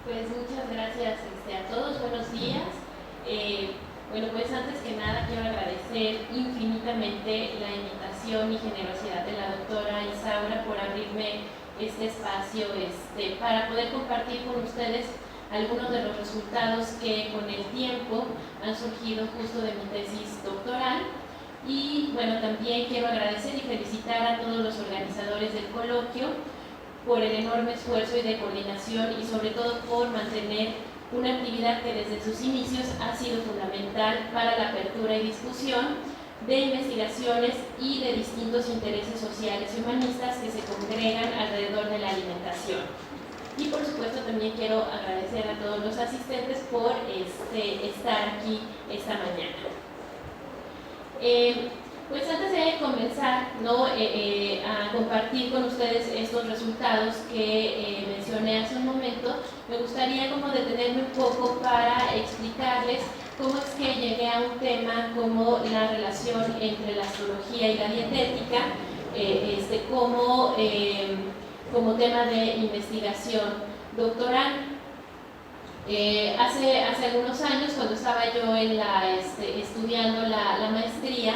Pues muchas gracias a todos, buenos días. Bueno, pues antes que nada quiero agradecer infinitamente la invitación y generosidad de la doctora Isaura por abrirme este espacio para poder compartir con ustedes algunos de los resultados que con el tiempo han surgido justo de mi tesis doctoral. Y bueno, también quiero agradecer y felicitar a todos los organizadores del coloquio por el enorme esfuerzo y de coordinación y sobre todo por mantener una actividad que desde sus inicios ha sido fundamental para la apertura y discusión de investigaciones y de distintos intereses sociales y humanistas que se congregan alrededor de la alimentación. Y por supuesto también quiero agradecer a todos los asistentes por estar aquí esta mañana. Pues antes de comenzar a compartir con ustedes estos resultados que mencioné hace un momento, me gustaría como detenerme un poco para explicarles cómo es que llegué a un tema como la relación entre la astrología y la dietética, como tema de investigación doctoral. Hace algunos años, cuando estaba yo estudiando la maestría,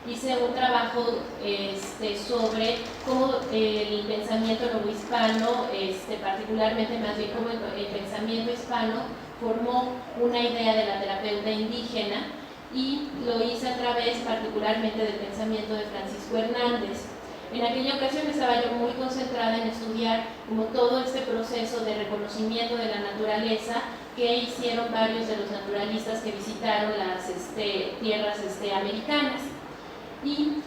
hice un trabajo sobre cómo el pensamiento novohispano, particularmente más bien cómo el pensamiento hispano formó una idea de la terapeuta indígena, y lo hice a través particularmente del pensamiento de Francisco Hernández. En aquella ocasión estaba yo muy concentrada en estudiar como todo este proceso de reconocimiento de la naturaleza que hicieron varios de los naturalistas que visitaron las tierras americanas. Y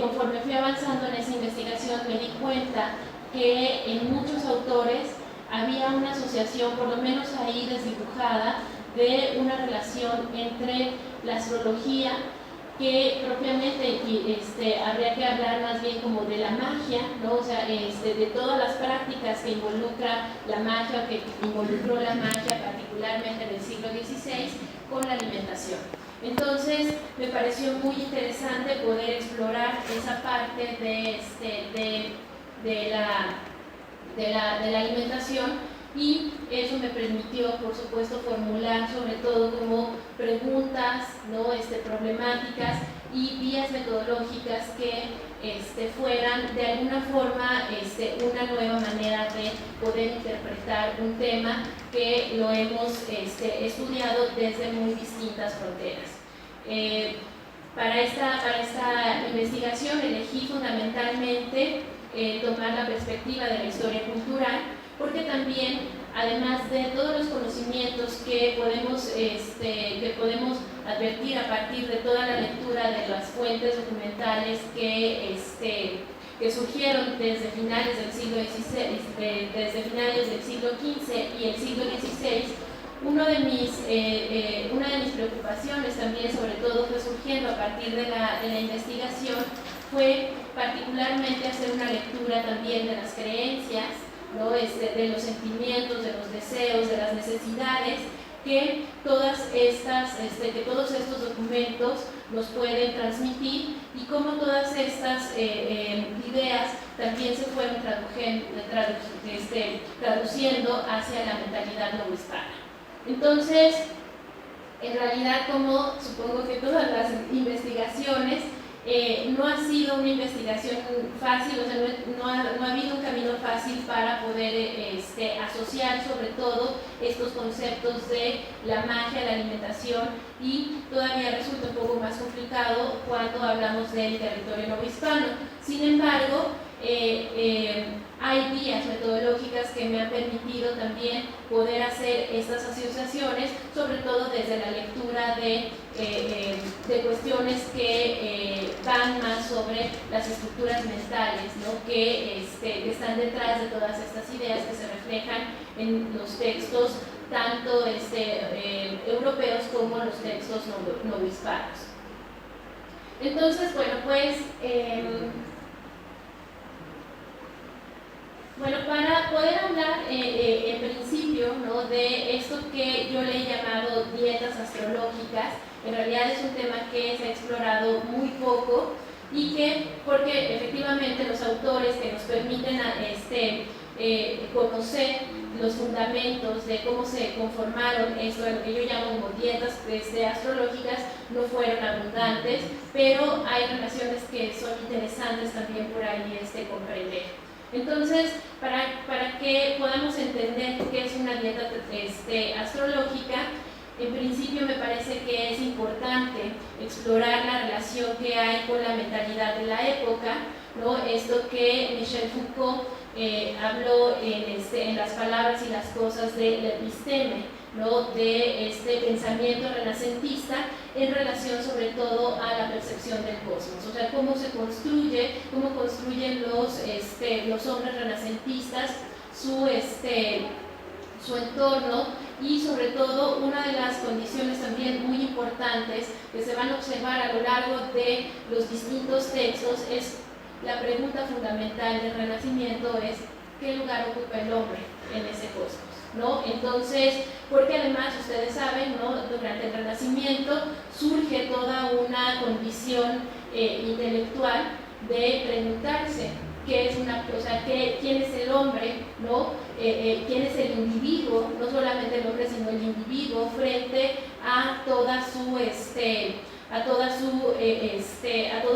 conforme fui avanzando en esa investigación me di cuenta que en muchos autores había una asociación, por lo menos ahí desdibujada, de una relación entre la astrología, que propiamente habría que hablar más bien como de la magia, ¿no? O sea, de todas las prácticas que involucra la magia, o que involucró la magia particularmente en el siglo XVI, con la alimentación. Entonces me pareció muy interesante poder explorar esa parte de la alimentación, y eso me permitió, por supuesto, formular sobre todo como preguntas, problemáticas y vías metodológicas que fueran de alguna forma una nueva manera de poder interpretar un tema que lo hemos estudiado desde muy distintas fronteras. Para esta investigación elegí fundamentalmente tomar la perspectiva de la historia cultural, porque también, además de todos los conocimientos que podemos advertir a partir de toda la lectura de las fuentes documentales que surgieron desde finales del siglo XVI, desde finales del siglo XV y el siglo XVI, una de mis preocupaciones también, sobre todo, fue surgiendo a partir de la investigación, fue particularmente hacer una lectura también de las creencias, de los sentimientos, de los deseos, de las necesidades que todos estos documentos nos pueden transmitir, y cómo todas estas ideas también se fueron traduciendo hacia la mentalidad novohispana. Entonces, en realidad, como supongo que todas las investigaciones, no ha sido una investigación fácil, o sea, no ha habido un camino fácil para poder asociar sobre todo estos conceptos de la magia, la alimentación, y todavía resulta un poco más complicado cuando hablamos del territorio novohispano. Sin embargo, hay vías metodológicas que me han permitido también poder hacer estas asociaciones, sobre todo desde la lectura de cuestiones que van más sobre las estructuras mentales, ¿no? que están detrás de todas estas ideas que se reflejan en los textos tanto europeos como los textos novohispanos. Entonces, bueno, pues para poder hablar en principio, ¿no?, de esto que yo le he llamado dietas astrológicas, en realidad es un tema que se ha explorado muy poco, y porque efectivamente los autores que nos permiten conocer los fundamentos de cómo se conformaron esto, lo que yo llamo como dietas astrológicas, no fueron abundantes, pero hay relaciones que son interesantes también por ahí comprender. Entonces, para que podamos entender qué es una dieta astrológica, en principio me parece que es importante explorar la relación que hay con la mentalidad de la época, ¿no? Esto que Michel Foucault habló en las palabras y las cosas del episteme, ¿no? De este pensamiento renacentista en relación sobre todo a la percepción del cosmos, o sea, cómo construyen los hombres renacentistas su entorno, y sobre todo una de las condiciones también muy importantes que se van a observar a lo largo de los distintos textos es la pregunta fundamental del Renacimiento es ¿qué lugar ocupa el hombre en ese cosmos? ¿No? Entonces, porque además ustedes saben, ¿no? Durante el Renacimiento surge toda una condición intelectual de preguntarse quién es el hombre, ¿no? Quién es el individuo, no solamente el hombre, sino el individuo frente a todo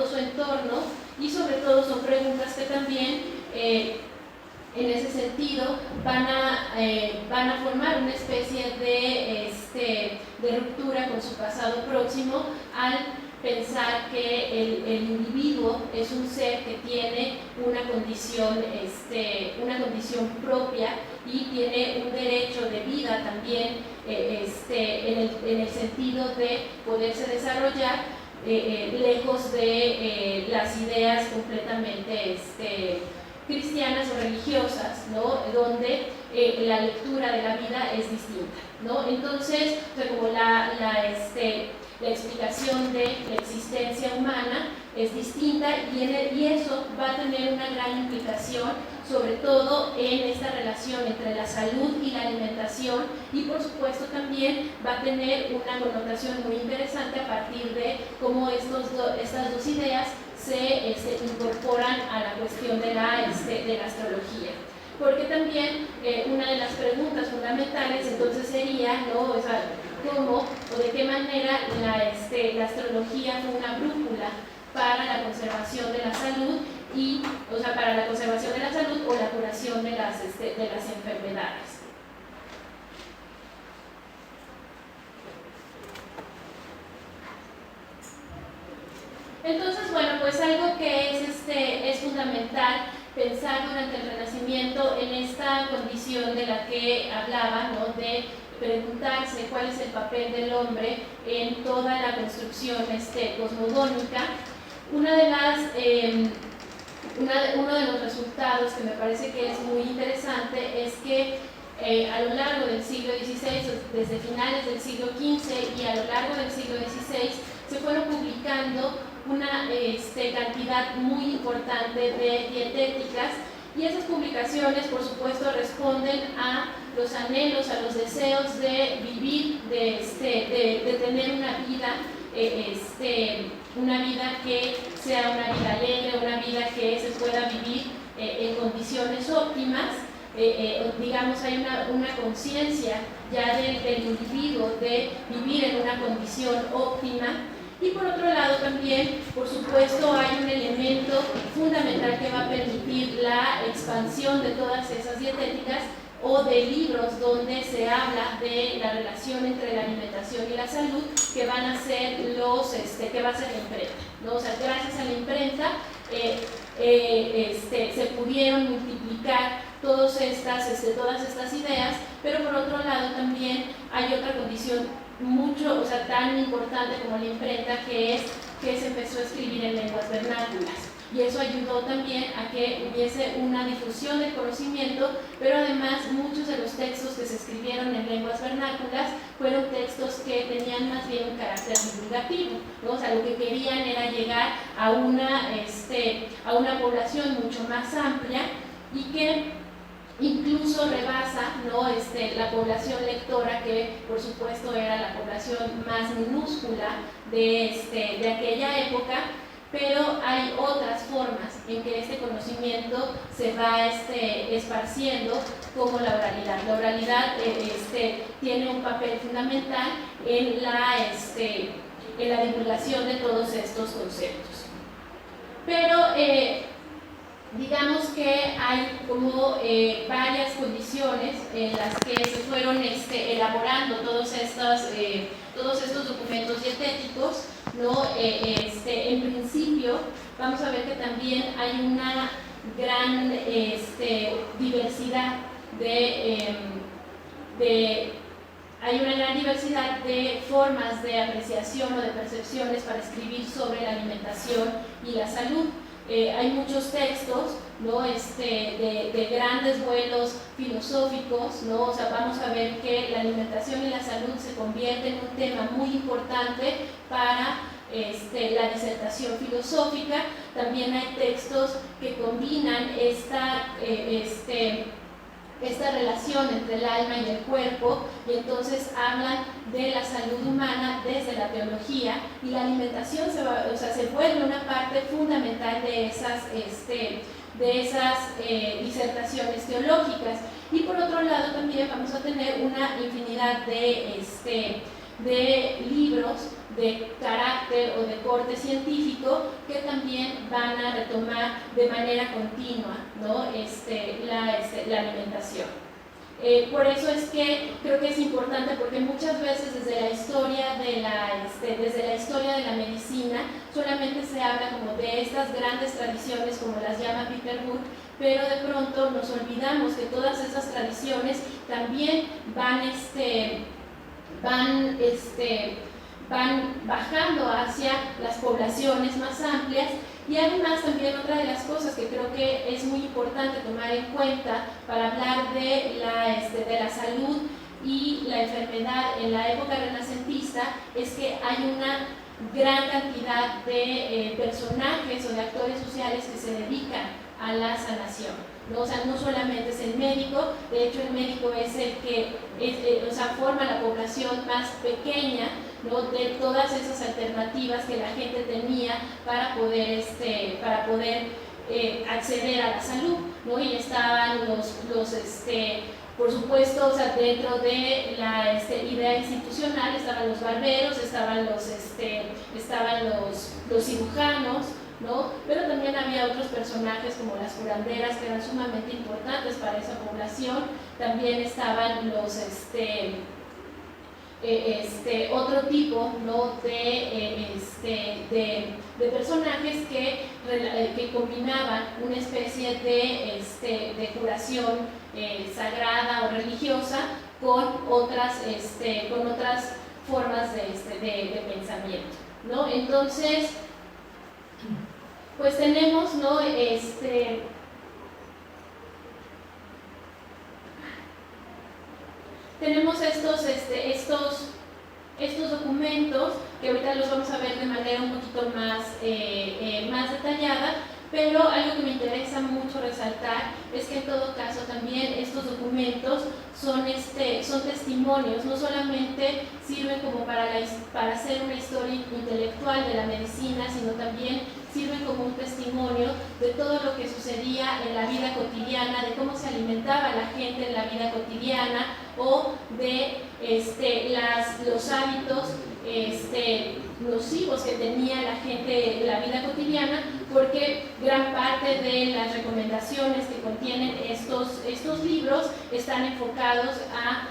su entorno, y sobre todo son preguntas que también en ese sentido van a formar una especie de ruptura con su pasado próximo al pensar que el individuo es un ser que tiene una condición propia y tiene un derecho de vida también en el sentido de poderse desarrollar lejos de las ideas completamente cristianas o religiosas, ¿no? Donde la lectura de la vida es distinta, ¿no? Entonces, como la explicación de la existencia humana es distinta, y eso va a tener una gran implicación, sobre todo en esta relación entre la salud y la alimentación, y por supuesto también va a tener una connotación muy interesante a partir de cómo estas dos ideas se incorporan a la cuestión de la astrología. Porque también una de las preguntas fundamentales entonces sería, ¿no? O sea, ¿cómo o de qué manera la astrología fue una brújula para la conservación de la salud para la conservación de la salud o la curación de las enfermedades? Entonces, bueno, pues algo que es fundamental pensar durante el Renacimiento en esta condición de la que hablaba, ¿no? De preguntarse cuál es el papel del hombre en toda la construcción cosmogónica. Uno de los resultados que me parece que es muy interesante es que a lo largo del siglo XVI, desde finales del siglo XV y a lo largo del siglo XVI, se fueron publicando una cantidad muy importante de dietéticas, y esas publicaciones por supuesto responden a los anhelos, a los deseos de vivir, de tener una vida que sea una vida alegre, una vida que se pueda vivir en condiciones óptimas. Digamos, hay una conciencia ya del individuo de vivir en una condición óptima. Y por otro lado también, por supuesto, hay un elemento fundamental que va a permitir la expansión de todas esas dietéticas o de libros donde se habla de la relación entre la alimentación y la salud, que van a ser que va a ser la imprenta, ¿no? O sea, gracias a la imprenta se pudieron multiplicar todas estas ideas, pero por otro lado también hay otra condición tan importante como la imprenta, que es que se empezó a escribir en lenguas vernáculas, y eso ayudó también a que hubiese una difusión del conocimiento, pero además muchos de los textos que se escribieron en lenguas vernáculas fueron textos que tenían más bien un carácter divulgativo, ¿no? O sea, lo que querían era llegar a una población mucho más amplia, y que incluso rebasa, ¿no? La población lectora, que por supuesto era la población más minúscula de aquella época, pero hay otras formas en que este conocimiento se va esparciendo, como la oralidad. La oralidad tiene un papel fundamental en la divulgación de todos estos conceptos. Pero digamos que hay como varias condiciones en las que se fueron elaborando todos estos documentos dietéticos, ¿no? En principio, vamos a ver que también hay una gran diversidad de formas de apreciación o de percepciones para escribir sobre la alimentación y la salud. Hay muchos textos, ¿no? de grandes vuelos filosóficos, ¿no? O sea, vamos a ver que la alimentación y la salud se convierte en un tema muy importante para la disertación filosófica. También hay textos que combinan esta relación entre el alma y el cuerpo, y entonces hablan de la salud humana desde la teología, y la alimentación se vuelve una parte fundamental de esas disertaciones teológicas. Y por otro lado también vamos a tener una infinidad de libros de carácter o de corte científico que también van a retomar de manera continua, ¿no? la alimentación. Por eso es que creo que es importante, porque muchas veces desde la historia de la medicina solamente se habla como de estas grandes tradiciones, como las llama Peter Wood, pero de pronto nos olvidamos que todas esas tradiciones también van bajando hacia las poblaciones más amplias. Y además también otra de las cosas que creo que es muy importante tomar en cuenta para hablar de la salud y la enfermedad en la época renacentista es que hay una gran cantidad de personajes o de actores sociales que se dedican a la sanación, ¿no? O sea, no solamente es el médico, de hecho el médico es el que forma la población más pequeña, ¿no? De todas esas alternativas que la gente tenía para poder acceder a la salud, ¿no? Y estaban por supuesto, o sea, dentro de la idea institucional estaban los barberos, estaban los cirujanos, ¿no? Pero también había otros personajes como las curanderas, que eran sumamente importantes para esa población. También estaban los otro tipo, ¿no? de personajes que combinaban una especie de curación sagrada o religiosa con otras formas de pensamiento, ¿no? Entonces, pues tenemos, ¿no? Tenemos estos documentos que ahorita los vamos a ver de manera un poquito más detallada, pero algo que me interesa mucho resaltar es que en todo caso también estos documentos son testimonios, no solamente sirven como para hacer una historia intelectual de la medicina, sino también sirven como un testimonio de todo lo que sucedía en la vida cotidiana, de cómo se alimentaba la gente en la vida cotidiana, o de los hábitos nocivos que tenía la gente en la vida cotidiana, porque gran parte de las recomendaciones que contienen estos libros están enfocados a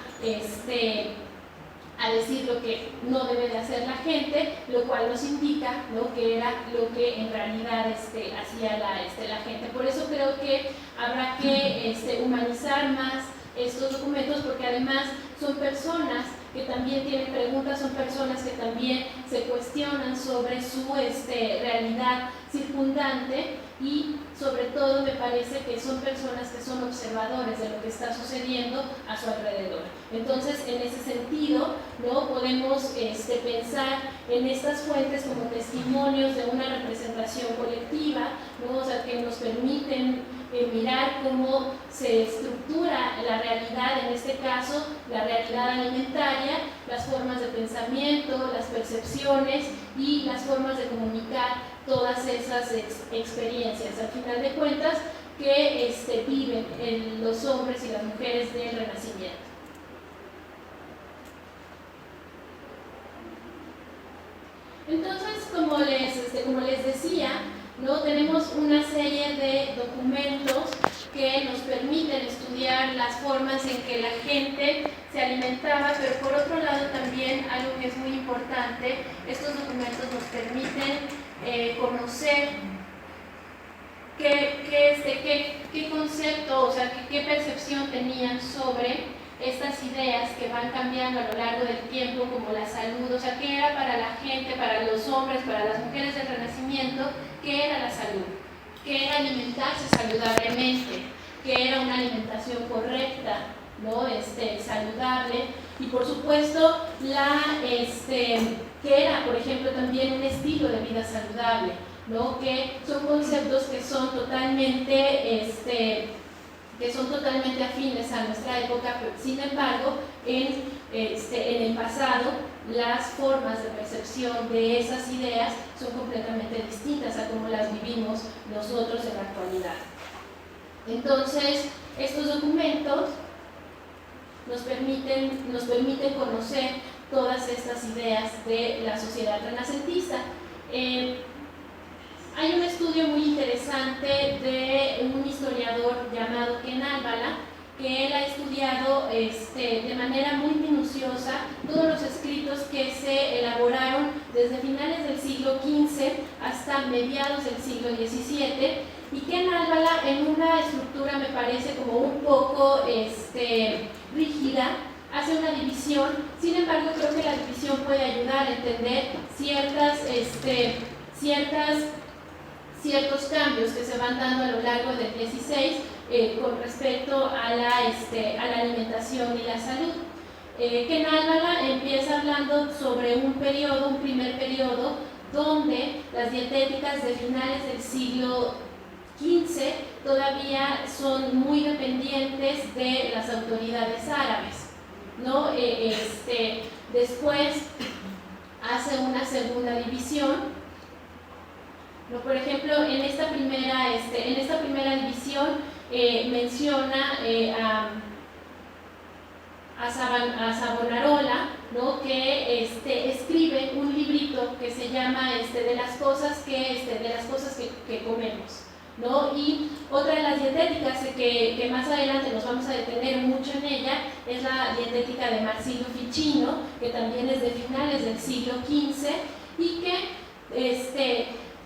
decir lo que no debe de hacer la gente, lo cual nos indica, ¿no? que era lo que en realidad hacía la gente. Por eso creo que habrá que humanizar más estos documentos, porque además son personas que también tienen preguntas, son personas que también se cuestionan sobre su realidad circundante, y sobre todo me parece que son personas que son observadores de lo que está sucediendo a su alrededor. Entonces, en ese sentido, ¿no? podemos pensar en estas fuentes como testimonios de una representación colectiva, ¿no? O sea, que nos permiten mirar cómo se estructura la realidad, en este caso la realidad alimentaria, las formas de pensamiento, las percepciones y las formas de comunicar todas esas experiencias. Al final de cuentas, que viven los hombres y las mujeres del Renacimiento. Entonces, como les decía, ¿no? Tenemos una serie de documentos que nos permiten estudiar las formas en que la gente se alimentaba, pero por otro lado también algo que es muy importante, estos documentos nos permiten conocer qué concepto, o sea, qué percepción tenían sobre estas ideas que van cambiando a lo largo del tiempo, como la salud, o sea, qué era para la gente, para los hombres, para las mujeres del Renacimiento, qué era la salud, qué era alimentarse saludablemente, qué era una alimentación correcta, ¿no? Saludable, y por supuesto que era, por ejemplo, también un estilo de vida saludable, ¿no? Que son conceptos que son totalmente afines a nuestra época, pero sin embargo, en el pasado, las formas de percepción de esas ideas son completamente distintas a cómo las vivimos nosotros en la actualidad. Entonces, estos documentos nos permiten conocer todas estas ideas de la sociedad renacentista. Hay un estudio muy interesante de un historiador llamado Ken Albala, que él ha estudiado de manera muy minuciosa todos los escritos que se elaboraron desde finales del siglo XV hasta mediados del siglo XVII, y Ken Albala, en una estructura me parece como un poco rígida, hace una división. Sin embargo, creo que la división puede ayudar a entender ciertos cambios que se van dando a lo largo del XVI con respecto a la alimentación y la salud. Ken Albala empieza hablando sobre un primer periodo, donde las dietéticas de finales del siglo XV todavía son muy dependientes de las autoridades árabes, ¿no? Después hace una segunda división. ¿No? Por ejemplo, en esta primera división menciona a Savonarola, ¿no? Que escribe un librito que se llama de las cosas que comemos, ¿no? Y otra de las dietéticas que más adelante nos vamos a detener mucho en ella es la dietética de Marsilio Ficino, que también es de finales del siglo XV y que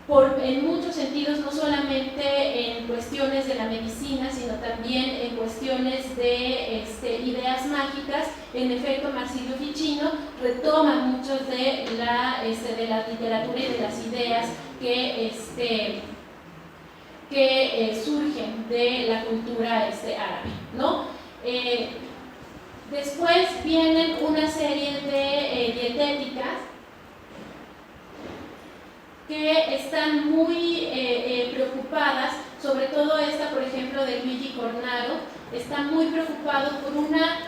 en muchos sentidos, no solamente en cuestiones de la medicina, sino también en cuestiones de ideas mágicas. En efecto, Marsilio Ficino retoma muchos de la literatura y de las ideas que surgen de la cultura árabe, ¿no? Después vienen una serie de dietéticas que están muy preocupadas, sobre todo esta, por ejemplo, de Luigi Cornaro, está muy preocupado por una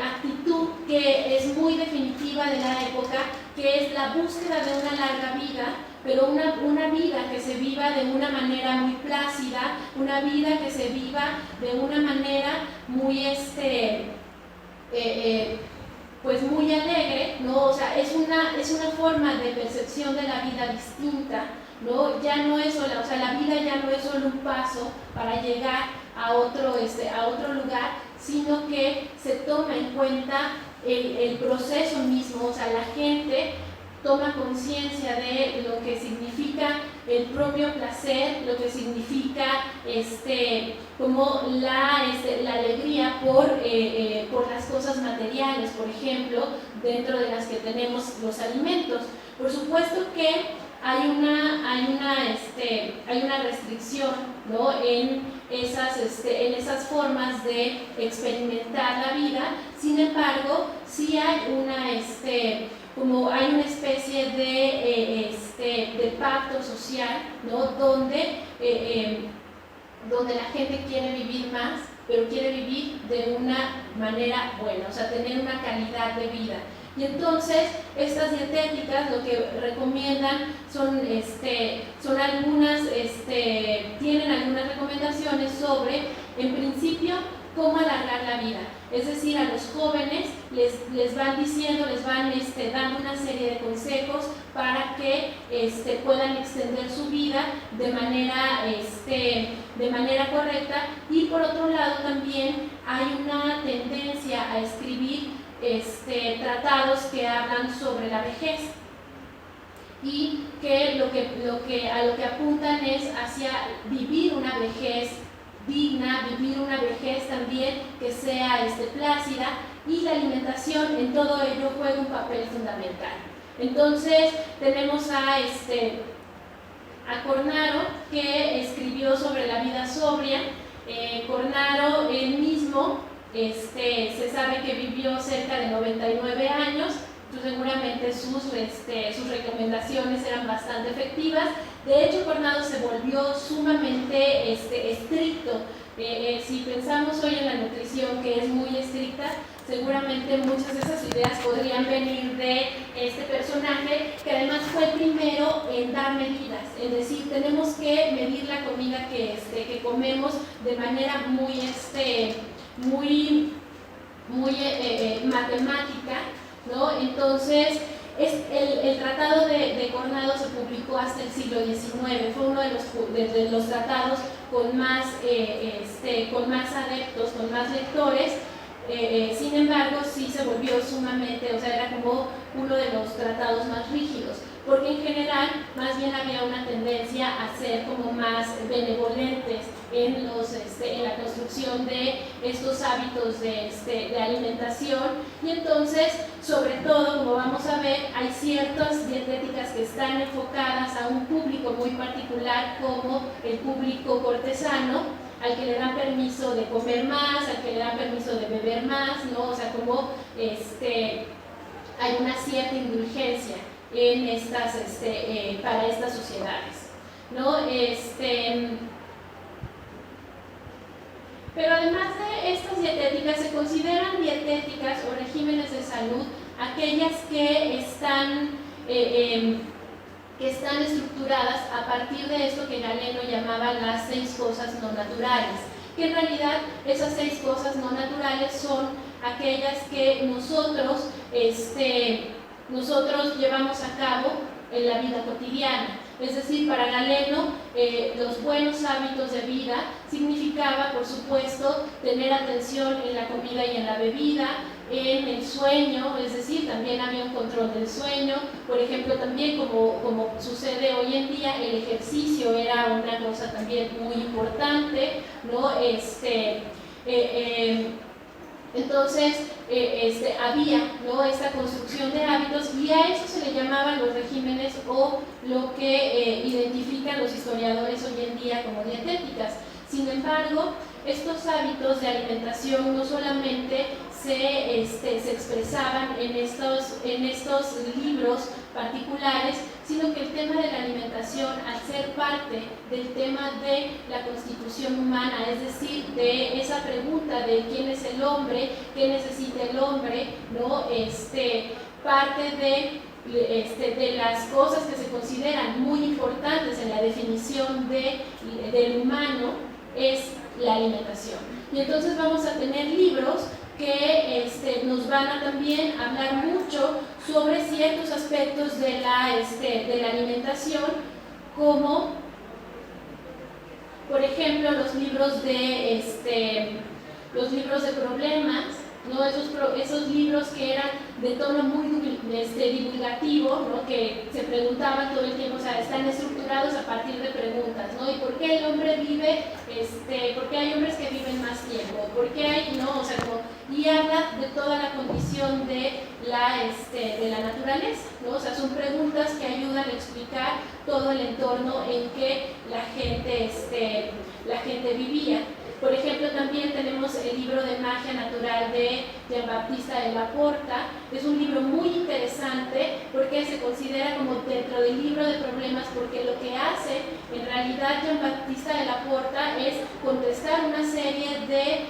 actitud que es muy definitiva de la época, que es la búsqueda de una larga vida, pero una vida que se viva de una manera muy plácida, una vida que se viva de una manera muy pues muy alegre, ¿no? O sea, es una forma de percepción de la vida distinta, ¿no? Ya no es sola, o sea, la vida ya no es solo un paso para llegar a otro lugar, sino que se toma en cuenta el proceso mismo, o sea, la gente toma conciencia de lo que significa el propio placer, lo que significa como la alegría por las cosas materiales, por ejemplo, dentro de las que tenemos los alimentos. Por supuesto que hay una restricción, ¿no? en esas formas de experimentar la vida. Sin embargo, sí hay hay una especie de pacto social, ¿no? donde la gente quiere vivir más, pero quiere vivir de una manera buena, o sea, tener una calidad de vida. Y entonces estas dietéticas lo que recomiendan son algunas, tienen algunas recomendaciones sobre, en principio, cómo alargar la vida. Es decir, a los jóvenes les van diciendo, les van dando una serie de consejos para que puedan extender su vida de manera correcta. Y por otro lado también hay una tendencia a escribir tratados que hablan sobre la vejez y que a lo que apuntan es hacia vivir una vejez digna, vivir una vejez también que sea plácida, y la alimentación en todo ello juega un papel fundamental. Entonces tenemos a Cornaro, que escribió sobre la vida sobria. Cornaro él mismo se sabe que vivió cerca de 99 años, entonces seguramente sus recomendaciones eran bastante efectivas. De hecho, Cornaro se volvió sumamente estricto. Si pensamos hoy en la nutrición, que es muy estricta, seguramente muchas de esas ideas podrían venir de este personaje, que además fue el primero en dar medidas, es decir, tenemos que medir la comida que comemos de manera muy matemática, ¿no? Entonces, el tratado de Cornaro se publicó hasta el siglo XIX, fue uno de los tratados con más adeptos, con más lectores. Sin embargo, sí se volvió sumamente, o sea, era como uno de los tratados más rígidos, porque en general más bien había una tendencia a ser como más benevolentes en la construcción de estos hábitos de alimentación. Y entonces, sobre todo, como vamos a ver, hay ciertas dietéticas que están enfocadas a un público muy particular, como el público cortesano, al que le dan permiso de comer más, al que le dan permiso de beber más, ¿no? O sea, como hay una cierta indulgencia en para estas sociedades, ¿no? Pero además de estas dietéticas, se consideran dietéticas o regímenes de salud aquellas que están estructuradas a partir de esto que Galeno llamaba las 6 cosas no naturales, que en realidad esas 6 cosas no naturales son aquellas que nosotros llevamos a cabo en la vida cotidiana. Es decir, para Galeno, los buenos hábitos de vida significaba, por supuesto, tener atención en la comida y en la bebida, en el sueño, es decir, también había un control del sueño. Por ejemplo, también como sucede hoy en día, el ejercicio era una cosa también muy importante, ¿no? Entonces había, ¿no?, esta construcción de hábitos, y a eso se le llamaban los regímenes, o lo que identifican los historiadores hoy en día como dietéticas. Sin embargo, estos hábitos de alimentación no solamente se expresaban en estos libros particulares, sino que el tema de la alimentación, al ser parte del tema de la constitución humana, es decir, de esa pregunta de quién es el hombre, qué necesita el hombre, ¿no? Parte de las cosas que se consideran muy importantes en la definición del humano es la alimentación. Y entonces vamos a tener libros que nos van a también hablar mucho sobre ciertos aspectos de la alimentación, como por ejemplo los libros de problemas, ¿no? Esos libros que eran de tono muy divulgativo, ¿no? Que se preguntaban todo el tiempo, o sea, están estructurados a partir de preguntas, ¿no? ¿Y por qué el hombre vive, por qué hay hombres que viven más tiempo? ¿Por qué hay, no? O sea, y habla de toda la condición de la naturaleza, ¿no? O sea, son preguntas que ayudan a explicar todo el entorno en que la gente vivía. Por ejemplo, también tenemos el libro de Magia Natural de Giambattista Della Porta. Es un libro muy interesante porque se considera como dentro del libro de problemas, porque lo que hace en realidad Giambattista Della Porta es contestar una serie de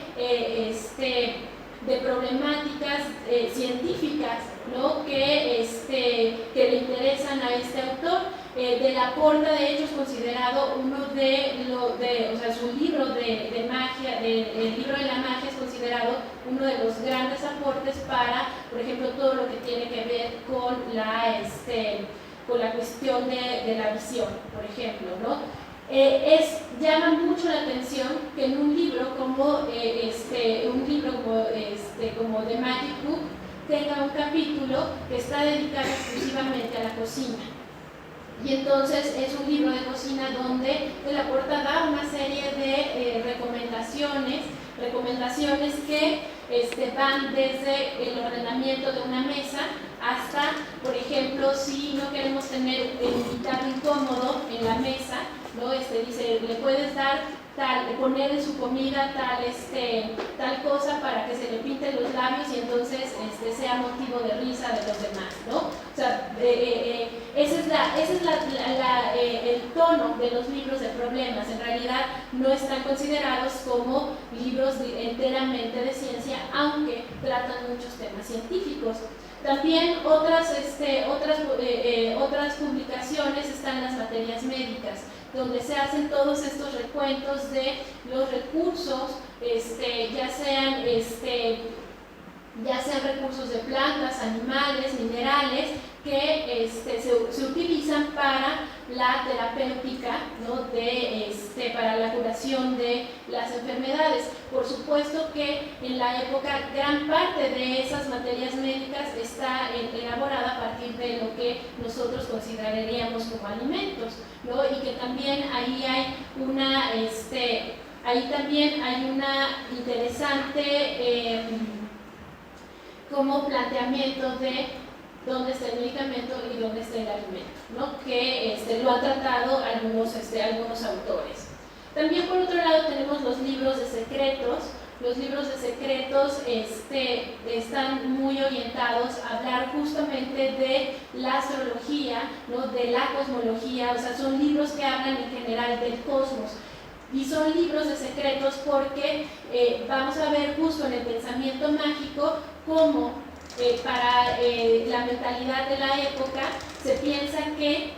problemáticas científicas, ¿no? que le interesan a este autor. Della Porta, de hecho, es considerado uno su libro de magia, el libro de la magia es considerado uno de los grandes aportes para, por ejemplo, todo lo que tiene que ver con la cuestión de la visión, por ejemplo, ¿no? Llama mucho la atención que en un libro como The Magic Book tenga un capítulo que está dedicado exclusivamente a la cocina. Y entonces es un libro de cocina donde Della Porta da una serie de recomendaciones que van desde el ordenamiento de una mesa hasta, por ejemplo, si no queremos tener el invitado incómodo en la mesa, ¿no? Dice, le puedes dar poner en su comida tal cosa para que se le pinten los labios y entonces sea motivo de risa de los demás, ¿no? O sea, ese es el tono de los libros de problemas. En realidad no están considerados como libros enteramente de ciencia, aunque tratan muchos temas científicos. También otras publicaciones están las materias médicas, donde se hacen todos estos recuentos de los recursos, ya sean recursos de plantas, animales, minerales, que se utilizan para la terapéutica, ¿no? Para la curación de las enfermedades. Por supuesto que en la época gran parte de esas materias médicas está elaborada a partir de lo que nosotros consideraríamos como alimentos, ¿no? Y que también ahí hay una interesante como planteamiento de dónde está el medicamento y dónde está el alimento, ¿no? Que lo han tratado algunos autores. También por otro lado tenemos los libros de secretos. Los libros de secretos están muy orientados a hablar justamente de la astrología, ¿no? De la cosmología, o sea, son libros que hablan en general del cosmos. Y son libros de secretos porque vamos a ver justo en el pensamiento mágico cómo para la mentalidad de la época se piensa que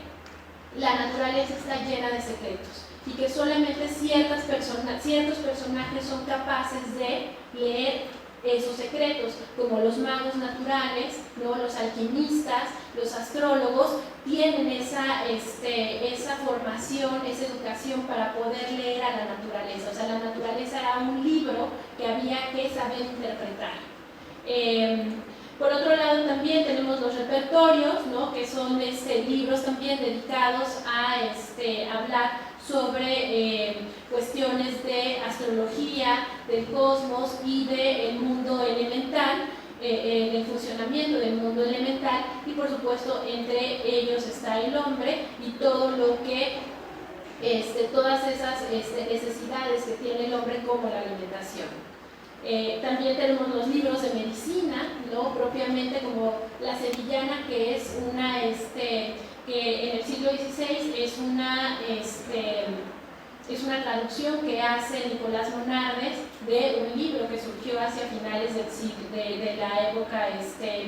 la naturaleza está llena de secretos y que solamente ciertos personajes son capaces de leer esos secretos, como los magos naturales, ¿no? Los alquimistas, los astrólogos, tienen esa formación, esa educación para poder leer a la naturaleza. O sea, la naturaleza era un libro que había que saber interpretar. Por otro lado también tenemos los repertorios, ¿no? Que son libros también dedicados a hablar sobre cuestiones de astrología, del cosmos y del mundo elemental, del funcionamiento del mundo elemental, y por supuesto entre ellos está el hombre y todo lo que todas esas necesidades que tiene el hombre, como la alimentación. También tenemos los libros de medicina, ¿no? Propiamente como La Sevillana, que es que en el siglo XVI es una traducción que hace Nicolás Monardes de un libro que surgió hacia finales de la época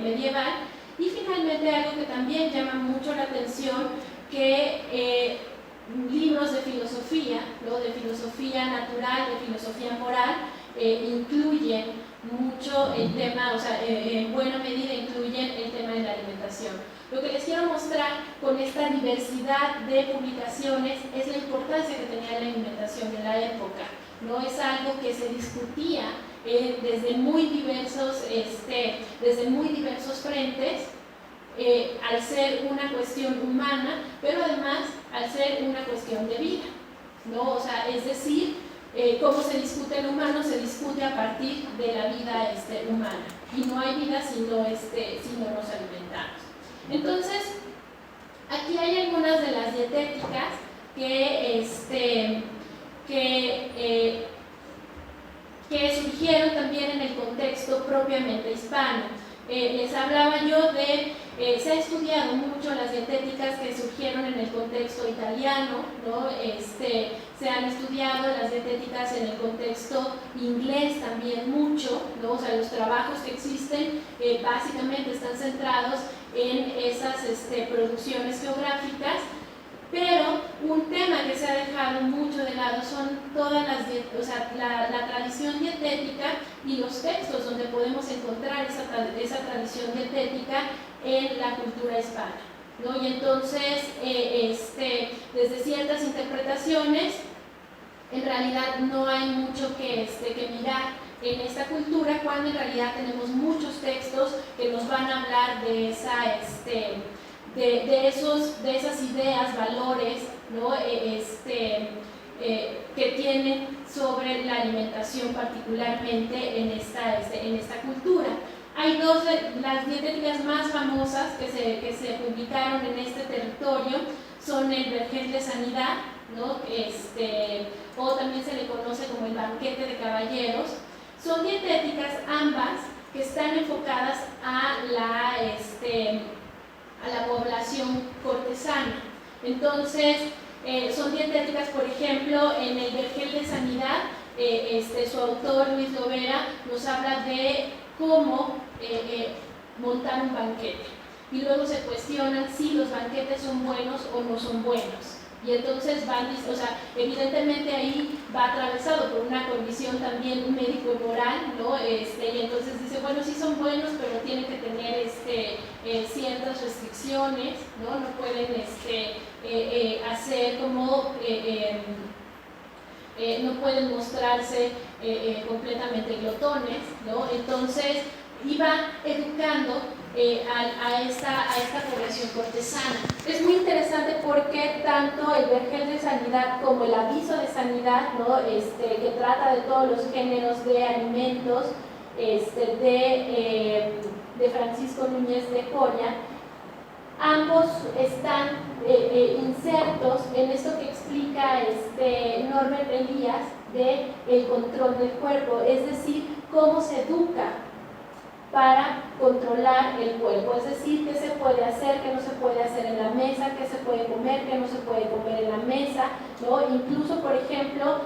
medieval. Y finalmente algo que también llama mucho la atención, que libros de filosofía, ¿no? De filosofía natural, de filosofía moral, incluyen mucho el tema, o sea, en buena medida incluyen el tema de la alimentación. Lo que les quiero mostrar con esta diversidad de publicaciones es la importancia que tenía la alimentación en la época, ¿no? Es algo que se discutía desde muy diversos frentes, al ser una cuestión humana, pero además al ser una cuestión de vida, ¿no? O sea, es decir, cómo se discute el humano, se discute a partir de la vida humana, y no hay vida si no nos alimentamos. Entonces, aquí hay algunas de las dietéticas que que surgieron también en el contexto propiamente hispano. Les hablaba yo de, se ha estudiado mucho las dietéticas que surgieron en el contexto italiano, ¿no? Se han estudiado las dietéticas en el contexto inglés también mucho, ¿no? O sea, los trabajos que existen básicamente están centrados en esas producciones geográficas. Pero un tema que se ha dejado mucho de lado son todas las, o sea, la tradición dietética y los textos donde podemos encontrar esa tradición dietética en la cultura hispana, ¿no? Y entonces, desde ciertas interpretaciones, en realidad no hay mucho que mirar en esta cultura, cuando en realidad tenemos muchos textos que nos van a hablar de de esas ideas, valores, ¿no? Que tienen sobre la alimentación, particularmente en esta cultura. Hay dos de las dietéticas más famosas que se publicaron en este territorio, son el Vergel de Sanidad, ¿no? O también se le conoce como el Banquete de Caballeros. Son dietéticas ambas que están enfocadas a la población cortesana. Entonces, son dietéticas, por ejemplo, en el Vergel de Sanidad, su autor Luis Lovera nos habla de cómo montar un banquete. Y luego se cuestionan si los banquetes son buenos o no son buenos. Y entonces o sea, evidentemente ahí va atravesado por una condición también médico-moral, ¿no? Y entonces dice, bueno, sí son buenos, pero tienen que tener ciertas restricciones, ¿no? No pueden hacer como, no pueden mostrarse completamente glotones, ¿no? Entonces iba educando a esta población cortesana. Es muy interesante porque tanto el Vergel de Sanidad como el Aviso de Sanidad, ¿no? Que trata de todos los géneros de alimentos de Francisco Núñez de Coria, ambos están insertos en esto que explica Norbert Elias de el control del cuerpo, es decir, cómo se educa para controlar el cuerpo, es decir, qué se puede hacer, qué no se puede hacer en la mesa, qué se puede comer, qué no se puede comer en la mesa, ¿no? Incluso, por ejemplo,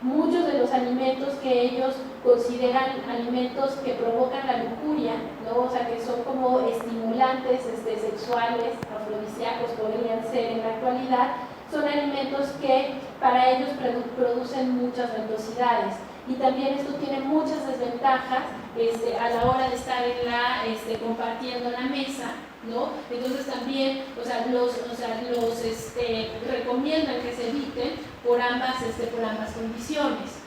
muchos de los alimentos que ellos consideran alimentos que provocan la lujuria, ¿no? O sea, que son como estimulantes sexuales, afrodisíacos podrían ser en la actualidad, son alimentos que para ellos producen muchas ventosidades. Y también esto tiene muchas desventajas a la hora de estar compartiendo la mesa, ¿no? Entonces también, los recomiendan que se eviten por ambas condiciones.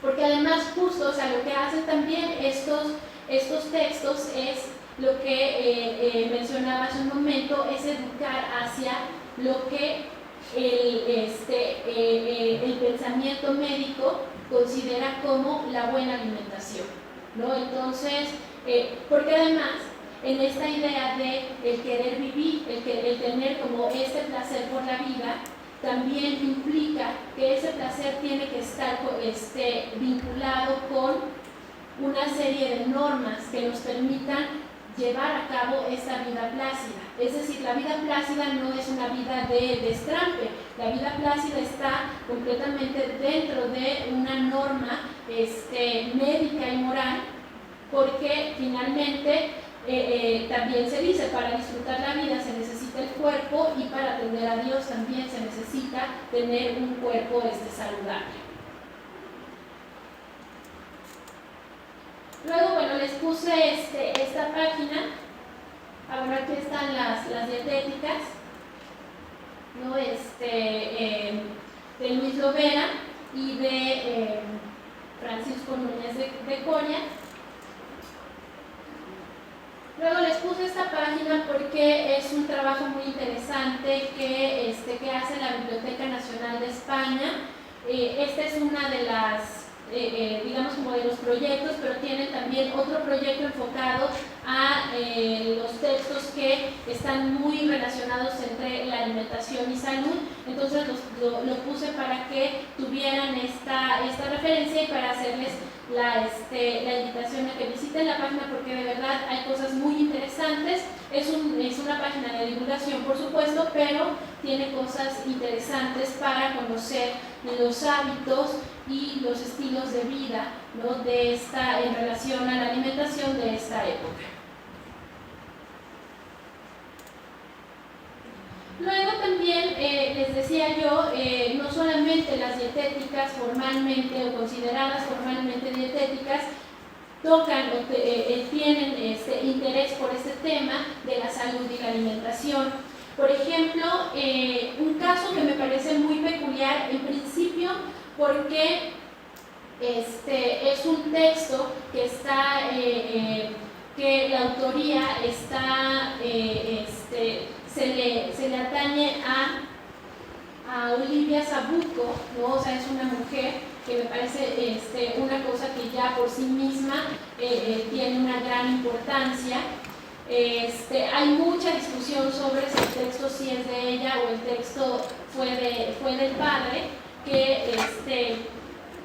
Porque además justo, o sea, lo que hacen también estos textos es lo que mencionaba hace un momento, es educar hacia lo que el pensamiento médico considera como la buena alimentación, ¿no? Entonces, porque además en esta idea de el querer vivir, el tener como placer por la vida, también implica que ese placer tiene que estar vinculado con una serie de normas que nos permitan llevar a cabo esta vida plácida. Es decir, la vida plácida no es una vida de destrampe, la vida plácida está completamente dentro de una norma médica y moral, porque finalmente también se dice, para disfrutar la vida se necesita el cuerpo y para atender a Dios también se necesita tener un cuerpo saludable. Luego, bueno, les puse esta página. Ahora aquí están las dietéticas, ¿no? De Luis Lovera y de Francisco Núñez de Coria. Luego les puse esta página porque es un trabajo muy interesante que hace la Biblioteca Nacional de España. Esta es una de digamos como de los proyectos, pero tienen también otro proyecto enfocado a los textos que están muy relacionados entre la alimentación y salud, entonces lo puse para que tuvieran esta referencia y para hacerles la invitación a que visiten la página, porque de verdad hay cosas muy interesantes. Es una página de divulgación, por supuesto, pero tiene cosas interesantes para conocer los hábitos y los estilos de vida, ¿no?, en relación a la alimentación de esta época. Luego también, les decía yo, no solamente las dietéticas formalmente o consideradas formalmente dietéticas tocan o tienen interés por este tema de la salud y la alimentación. Por ejemplo, un caso que me parece muy peculiar en principio, porque es un texto que está, que la autoría está, se le atañe a Olivia Sabuco, ¿no? O sea, es una mujer que me parece una cosa que ya por sí misma tiene una gran importancia. Hay mucha discusión sobre si el texto sí es de ella o el texto fue del padre, que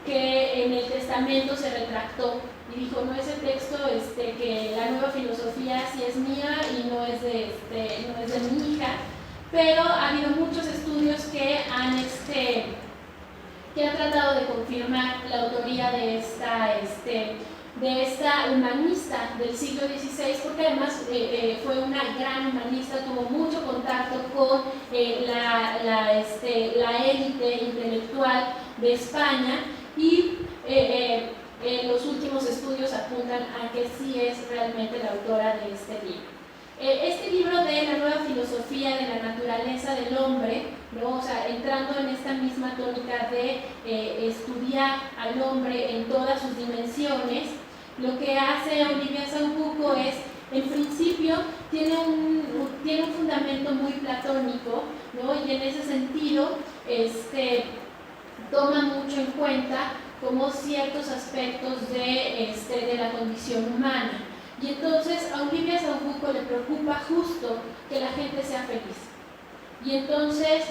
en el testamento se retractó y dijo: no es el texto que la nueva filosofía sí es mía y no es de mi hija. Pero ha habido muchos estudios que han tratado de confirmar la autoría de esta humanista del siglo XVI, porque además fue una gran humanista, tuvo mucho contacto con la élite intelectual de España, y los últimos estudios apuntan a que sí es realmente la autora de este libro. Este libro de la nueva filosofía de la naturaleza del hombre, ¿no? O sea, entrando en esta misma tónica de estudiar al hombre en todas sus dimensiones, lo que hace Olivia Sabuco es, en principio, tiene un fundamento muy platónico, ¿no? Y en ese sentido toma mucho en cuenta como ciertos aspectos de la condición humana. Y entonces a Olivia Sabuco le preocupa justo que la gente sea feliz. Y entonces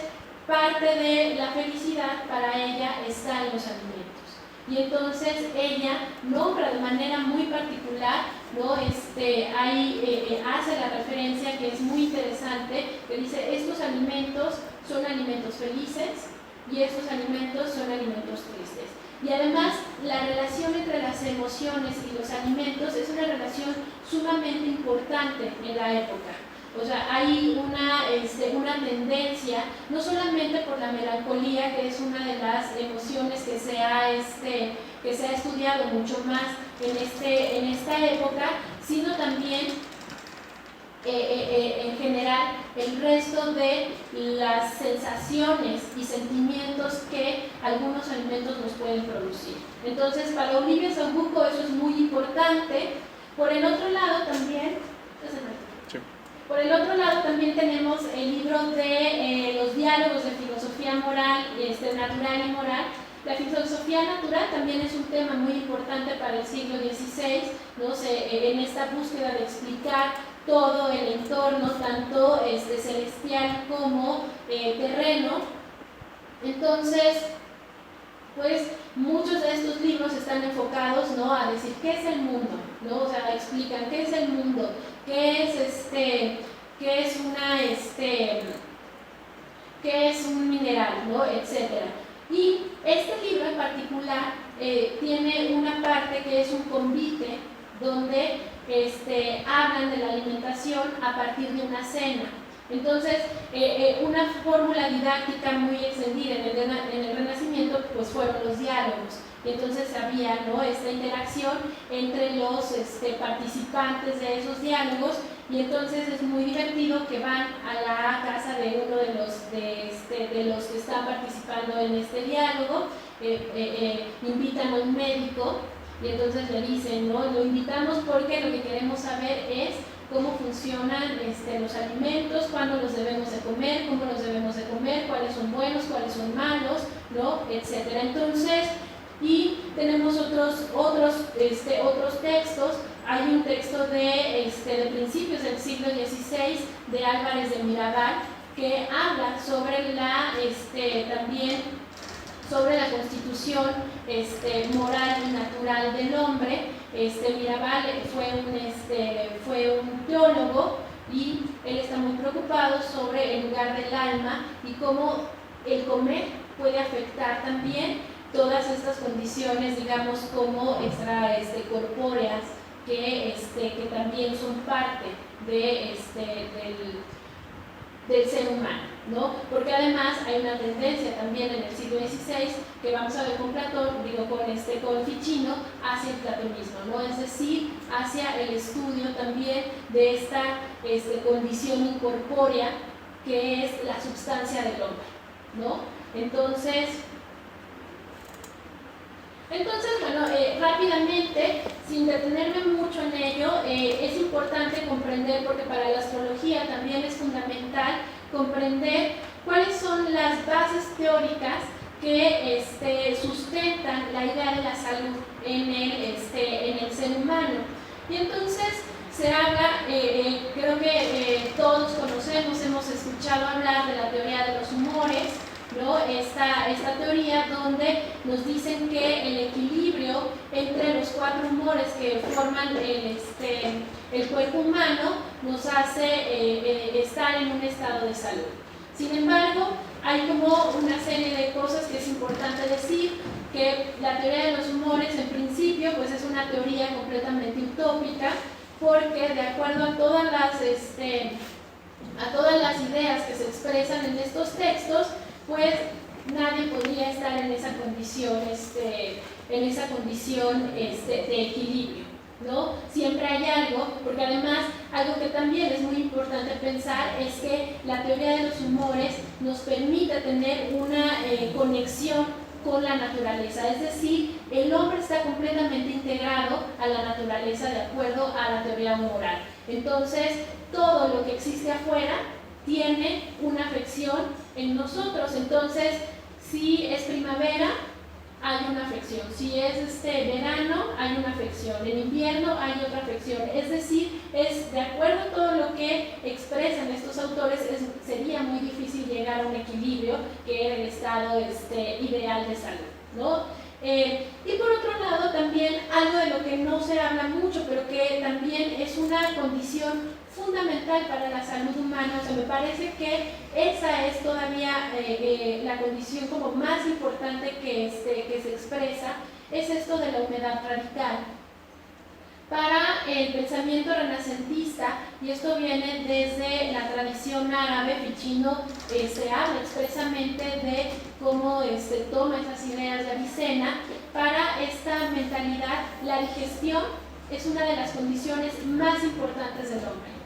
parte de la felicidad para ella está en los alimentos. Y entonces ella nombra de manera muy particular, ¿no? Hace la referencia que es muy interesante, que dice: estos alimentos son alimentos felices y estos alimentos son alimentos tristes. Y además, la relación entre las emociones y los alimentos es una relación sumamente importante en la época. O sea, hay una tendencia, no solamente por la melancolía, que es una de las emociones que se ha estudiado mucho más en esta época, sino también en general el resto de las sensaciones y sentimientos que algunos alimentos nos pueden producir. Entonces, para Olivia Sabuco eso es muy importante. Por el otro lado también tenemos el libro de los diálogos de filosofía moral, natural y moral. La filosofía natural también es un tema muy importante para el siglo XVI, ¿no? En esta búsqueda de explicar todo el entorno, tanto celestial como terreno. Entonces, pues muchos de estos libros están enfocados, ¿no?, a decir qué es el mundo, ¿no? O sea, explican qué es el mundo, qué es un mineral, ¿no?, etcétera. Y este libro en particular tiene una parte que es un convite, donde hablan de la alimentación a partir de una cena. Entonces, una fórmula didáctica muy extendida en el Renacimiento pues fueron los diálogos. Y entonces había, ¿no?, esta interacción entre los participantes de esos diálogos, y entonces es muy divertido que van a la casa de uno de los que están participando en este diálogo, invitan a un médico y entonces le dicen, ¿no?, lo invitamos porque lo que queremos saber es cómo funcionan los alimentos, cuándo los debemos de comer, cómo los debemos de comer, cuáles son buenos, cuáles son malos, ¿no?, etcétera. Entonces, y tenemos otros textos. hay un texto de principios del siglo XVI de Álvarez de Mirabal que habla sobre también sobre la constitución moral y natural del hombre. Mirabal fue un teólogo y él está muy preocupado sobre el lugar del alma y cómo el comer puede afectar también todas estas condiciones, digamos, como corpóreas que también son parte del ser humano, ¿no? Porque además hay una tendencia también en el siglo XVI que vamos a ver con Platón, con Ficino, hacia el platonismo, ¿no? Es decir, hacia el estudio también de esta condición incorpórea que es la substancia del hombre, ¿no? Entonces bueno, rápidamente, sin detenerme mucho en ello, es importante comprender, porque para la astrología también es fundamental comprender cuáles son las bases teóricas que sustentan la idea de la salud en el ser humano. Y entonces se habla, creo que todos conocemos, hemos escuchado hablar de la teoría de los humores, ¿no? Esta teoría donde nos dicen que el equilibrio entre los 4 humores que forman el cuerpo humano nos hace estar en un estado de salud. Sin embargo, hay como una serie de cosas que es importante decir, que la teoría de los humores en principio pues es una teoría completamente utópica, porque de acuerdo a todas las ideas que se expresan en estos textos, pues nadie podría estar en esa condición, de equilibrio, ¿no? Siempre hay algo, porque además algo que también es muy importante pensar es que la teoría de los humores nos permite tener una conexión con la naturaleza, es decir, el hombre está completamente integrado a la naturaleza de acuerdo a la teoría humoral. Entonces, todo lo que existe afuera tiene una afección en nosotros. Entonces, si es primavera, hay una afección. Si es verano, hay una afección. En invierno hay otra afección. Es decir, es de acuerdo a todo lo que expresan estos autores, sería muy difícil llegar a un equilibrio que era el estado ideal de salud, ¿no? Y por otro lado, también algo de lo que no se habla mucho, pero que también es una condición fundamental para la salud humana, o sea, me parece que esa es todavía la condición como más importante que se expresa, es esto de la humedad radical. Para el pensamiento renacentista, y esto viene desde la tradición árabe, Ficino se habla expresamente de cómo toma esas ideas de Avicena. Para esta mentalidad, la digestión es una de las condiciones más importantes del hombre.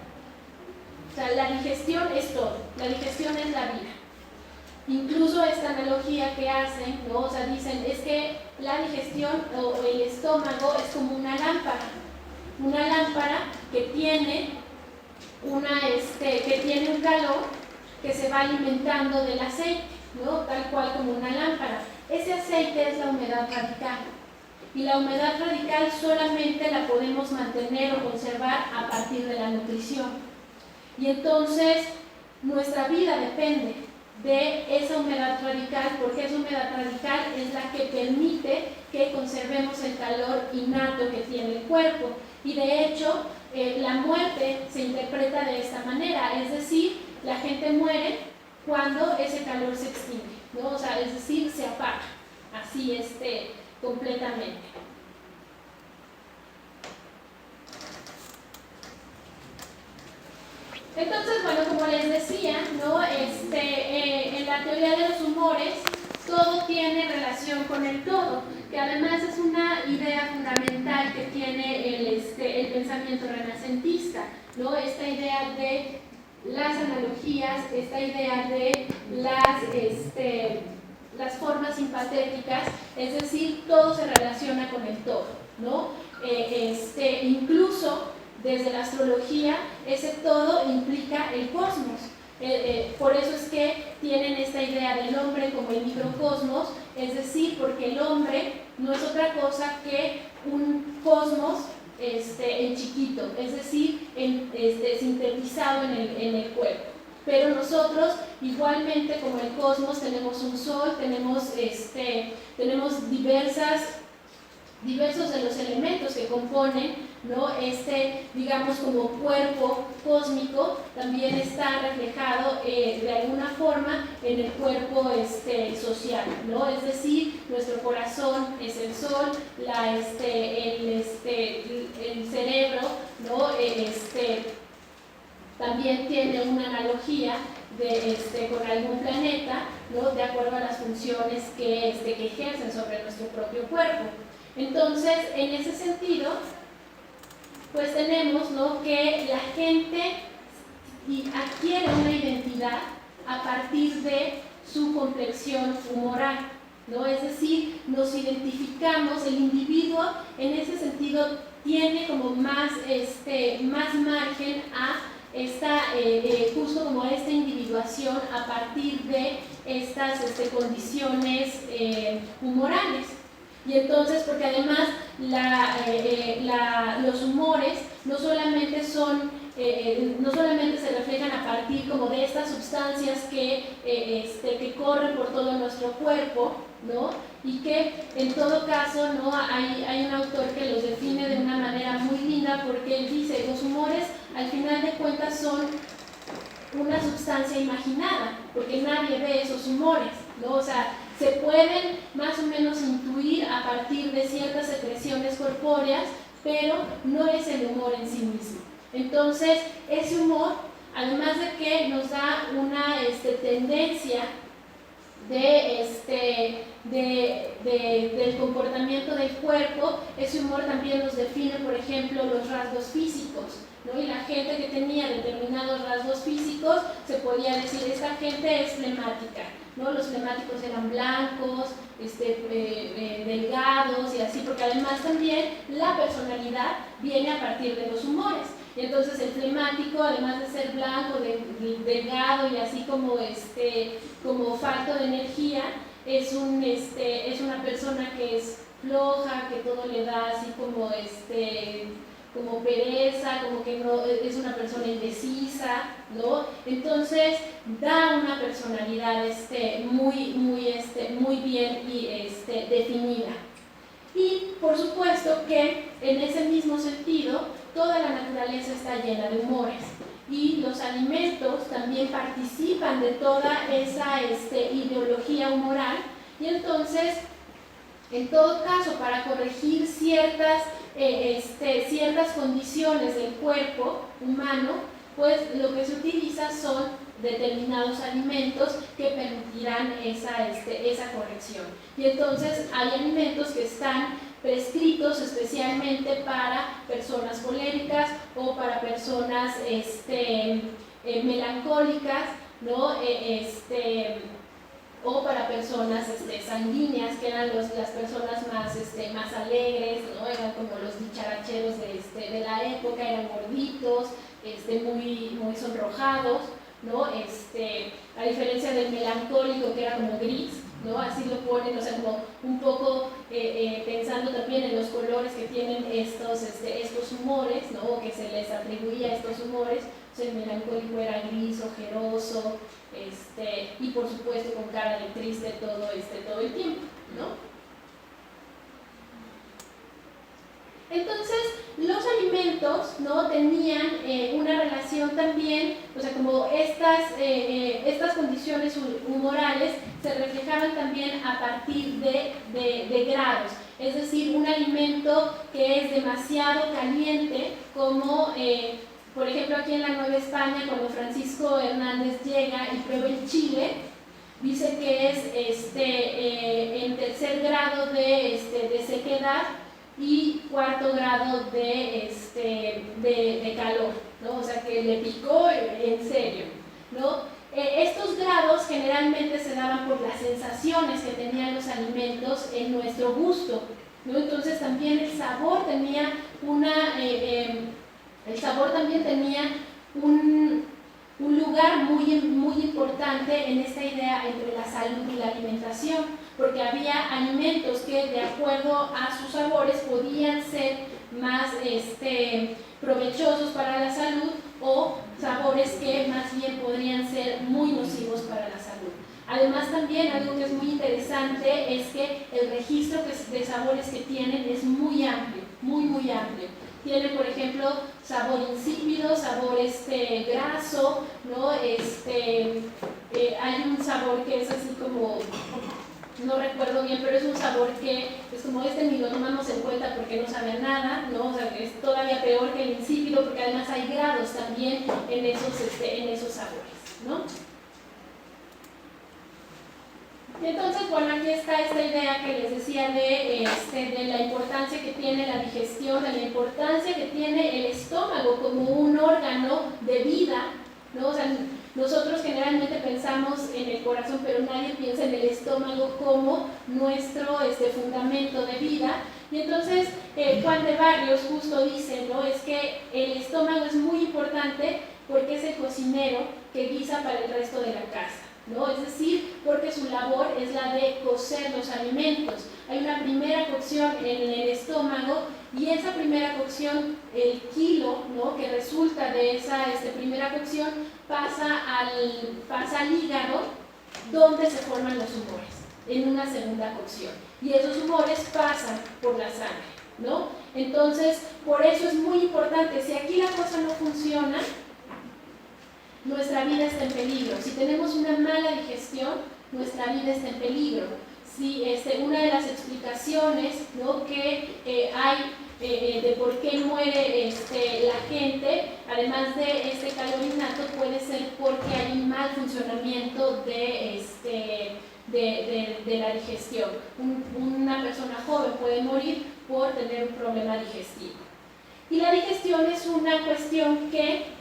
O sea, la digestión es todo, la digestión es la vida. Incluso esta analogía que hacen, ¿no? O sea, dicen, es que la digestión o el estómago es como una lámpara que tiene un calor que se va alimentando del aceite, ¿no? Tal cual como una lámpara. Ese aceite es la humedad radical. Y la humedad radical solamente la podemos mantener o conservar a partir de la nutrición. Y entonces nuestra vida depende de esa humedad radical, porque esa humedad radical es la que permite que conservemos el calor innato que tiene el cuerpo. Y de hecho, la muerte se interpreta de esta manera, es decir, la gente muere cuando ese calor se extingue, ¿no? O sea, es decir, se apaga, así completamente. Entonces, bueno, como les decía, ¿no? En la teoría de los humores, todo tiene relación con el todo, que además es una idea fundamental que tiene el pensamiento renacentista, ¿no? Esta idea de las analogías, esta idea de las formas simpatéticas, es decir, todo se relaciona con el todo, ¿no? Incluso desde la astrología, ese todo implica el cosmos. Por eso es que tienen esta idea del hombre como el microcosmos, es decir, porque el hombre no es otra cosa que un cosmos en chiquito, es decir, sintetizado en el cuerpo. Pero nosotros, igualmente como el cosmos, tenemos un sol, tenemos diversos de los elementos que componen, ¿no? Digamos, como cuerpo cósmico, también está reflejado de alguna forma en el cuerpo social, ¿no? Es decir, nuestro corazón es el sol, el cerebro, ¿no? También tiene una analogía con algún planeta, ¿no? De acuerdo a las funciones que ejercen sobre nuestro propio cuerpo. Entonces, en ese sentido, pues tenemos, ¿no?, que la gente adquiere una identidad a partir de su complexión humoral, ¿no? Es decir, nos identificamos, el individuo en ese sentido tiene como más margen a justo como esta individuación a partir de estas condiciones humorales. Y entonces, porque además los humores no solamente se reflejan a partir como de estas sustancias que corren por todo nuestro cuerpo, ¿no? Y que en todo caso, ¿no?, hay un autor que los define de una manera muy linda, porque él dice, los humores al final de cuentas son una sustancia imaginada, porque nadie ve esos humores, ¿no? O sea, se pueden más o menos intuir a partir de ciertas secreciones corpóreas, pero no es el humor en sí mismo. Entonces, ese humor, además de que nos da una tendencia del comportamiento del cuerpo, ese humor también nos define, por ejemplo, los rasgos físicos, ¿no? Y la gente que tenía determinados rasgos físicos, se podía decir, esta gente es flemática, ¿no? Los flemáticos eran blancos, delgados y así, porque además también la personalidad viene a partir de los humores. Y entonces el flemático, además de ser blanco, delgado y así como falto de energía, es una persona que es floja, que todo le da así como pereza, como que no, es una persona indecisa, ¿no? Entonces da una personalidad muy bien y definida. Y por supuesto que en ese mismo sentido toda la naturaleza está llena de humores, y los alimentos también participan de toda esa ideología humoral. Y entonces, en todo caso, para corregir ciertas condiciones del cuerpo humano, pues lo que se utiliza son determinados alimentos que permitirán esa corrección. Y entonces hay alimentos que están prescritos especialmente para personas coléricas o para personas melancólicas, ¿no? O para personas sanguíneas, que eran las personas más alegres, ¿no? Eran como los dicharacheros de la época, eran gorditos, muy sonrojados, ¿no? A diferencia del melancólico, que era como gris, ¿no? Así lo ponen, o sea, como un poco pensando también en los colores que tienen estos humores, ¿no? Que se les atribuía estos humores. O sea, el melancólico era gris, ojeroso, y por supuesto con cara de triste todo el tiempo, ¿no? Entonces, los alimentos, ¿no?, tenían una relación también, o sea, como estas condiciones humorales se reflejaban también a partir de grados. Es decir, un alimento que es demasiado caliente, como por ejemplo aquí en la Nueva España, cuando Francisco Hernández llega y prueba el chile, dice que es en tercer grado de sequedad y cuarto grado de calor, ¿no? O sea, que le picó en serio, ¿no? Estos grados generalmente se daban por las sensaciones que tenían los alimentos en nuestro gusto, ¿no? Entonces también el sabor tenía un lugar muy importante en esta idea entre la salud y la alimentación, porque había alimentos que, de acuerdo a sus sabores, podían ser más provechosos para la salud o sabores que más bien podrían ser muy nocivos para la salud. Además también algo que es muy interesante es que el registro de sabores que tienen es muy amplio, muy amplio. Tiene, por ejemplo, sabor insípido, sabor graso, ¿no? Hay un sabor que es así como, no recuerdo bien, pero es un sabor que es como ni lo tomamos en cuenta porque no sabe a nada, ¿no? O sea, es todavía peor que el insípido porque además hay grados también en esos sabores, ¿no? Y entonces, bueno, aquí está esta idea que les decía de la importancia que tiene la digestión, de la importancia que tiene el estómago como un órgano de vida, ¿no? O sea, nosotros generalmente pensamos en el corazón, pero nadie piensa en el estómago como nuestro fundamento de vida. Y entonces, Juan de Barrios justo dice, ¿no? Es que el estómago es muy importante porque es el cocinero que guisa para el resto de la casa, ¿no? Es decir, porque su labor es la de cocer los alimentos. Hay una primera cocción en el estómago y esa primera cocción, el kilo, ¿no? Que resulta de esa primera cocción pasa al hígado, donde se forman los humores en una segunda cocción, y esos humores pasan por la sangre, ¿no? Entonces, por eso es muy importante. Si aquí la cosa no funciona, nuestra vida está en peligro. Si tenemos una mala digestión, nuestra vida está en peligro. Si una de las explicaciones, ¿no? que hay de por qué muere la gente, además de calor innato, puede ser porque hay un mal funcionamiento de la digestión. Una persona joven puede morir por tener un problema digestivo. Y la digestión es una cuestión que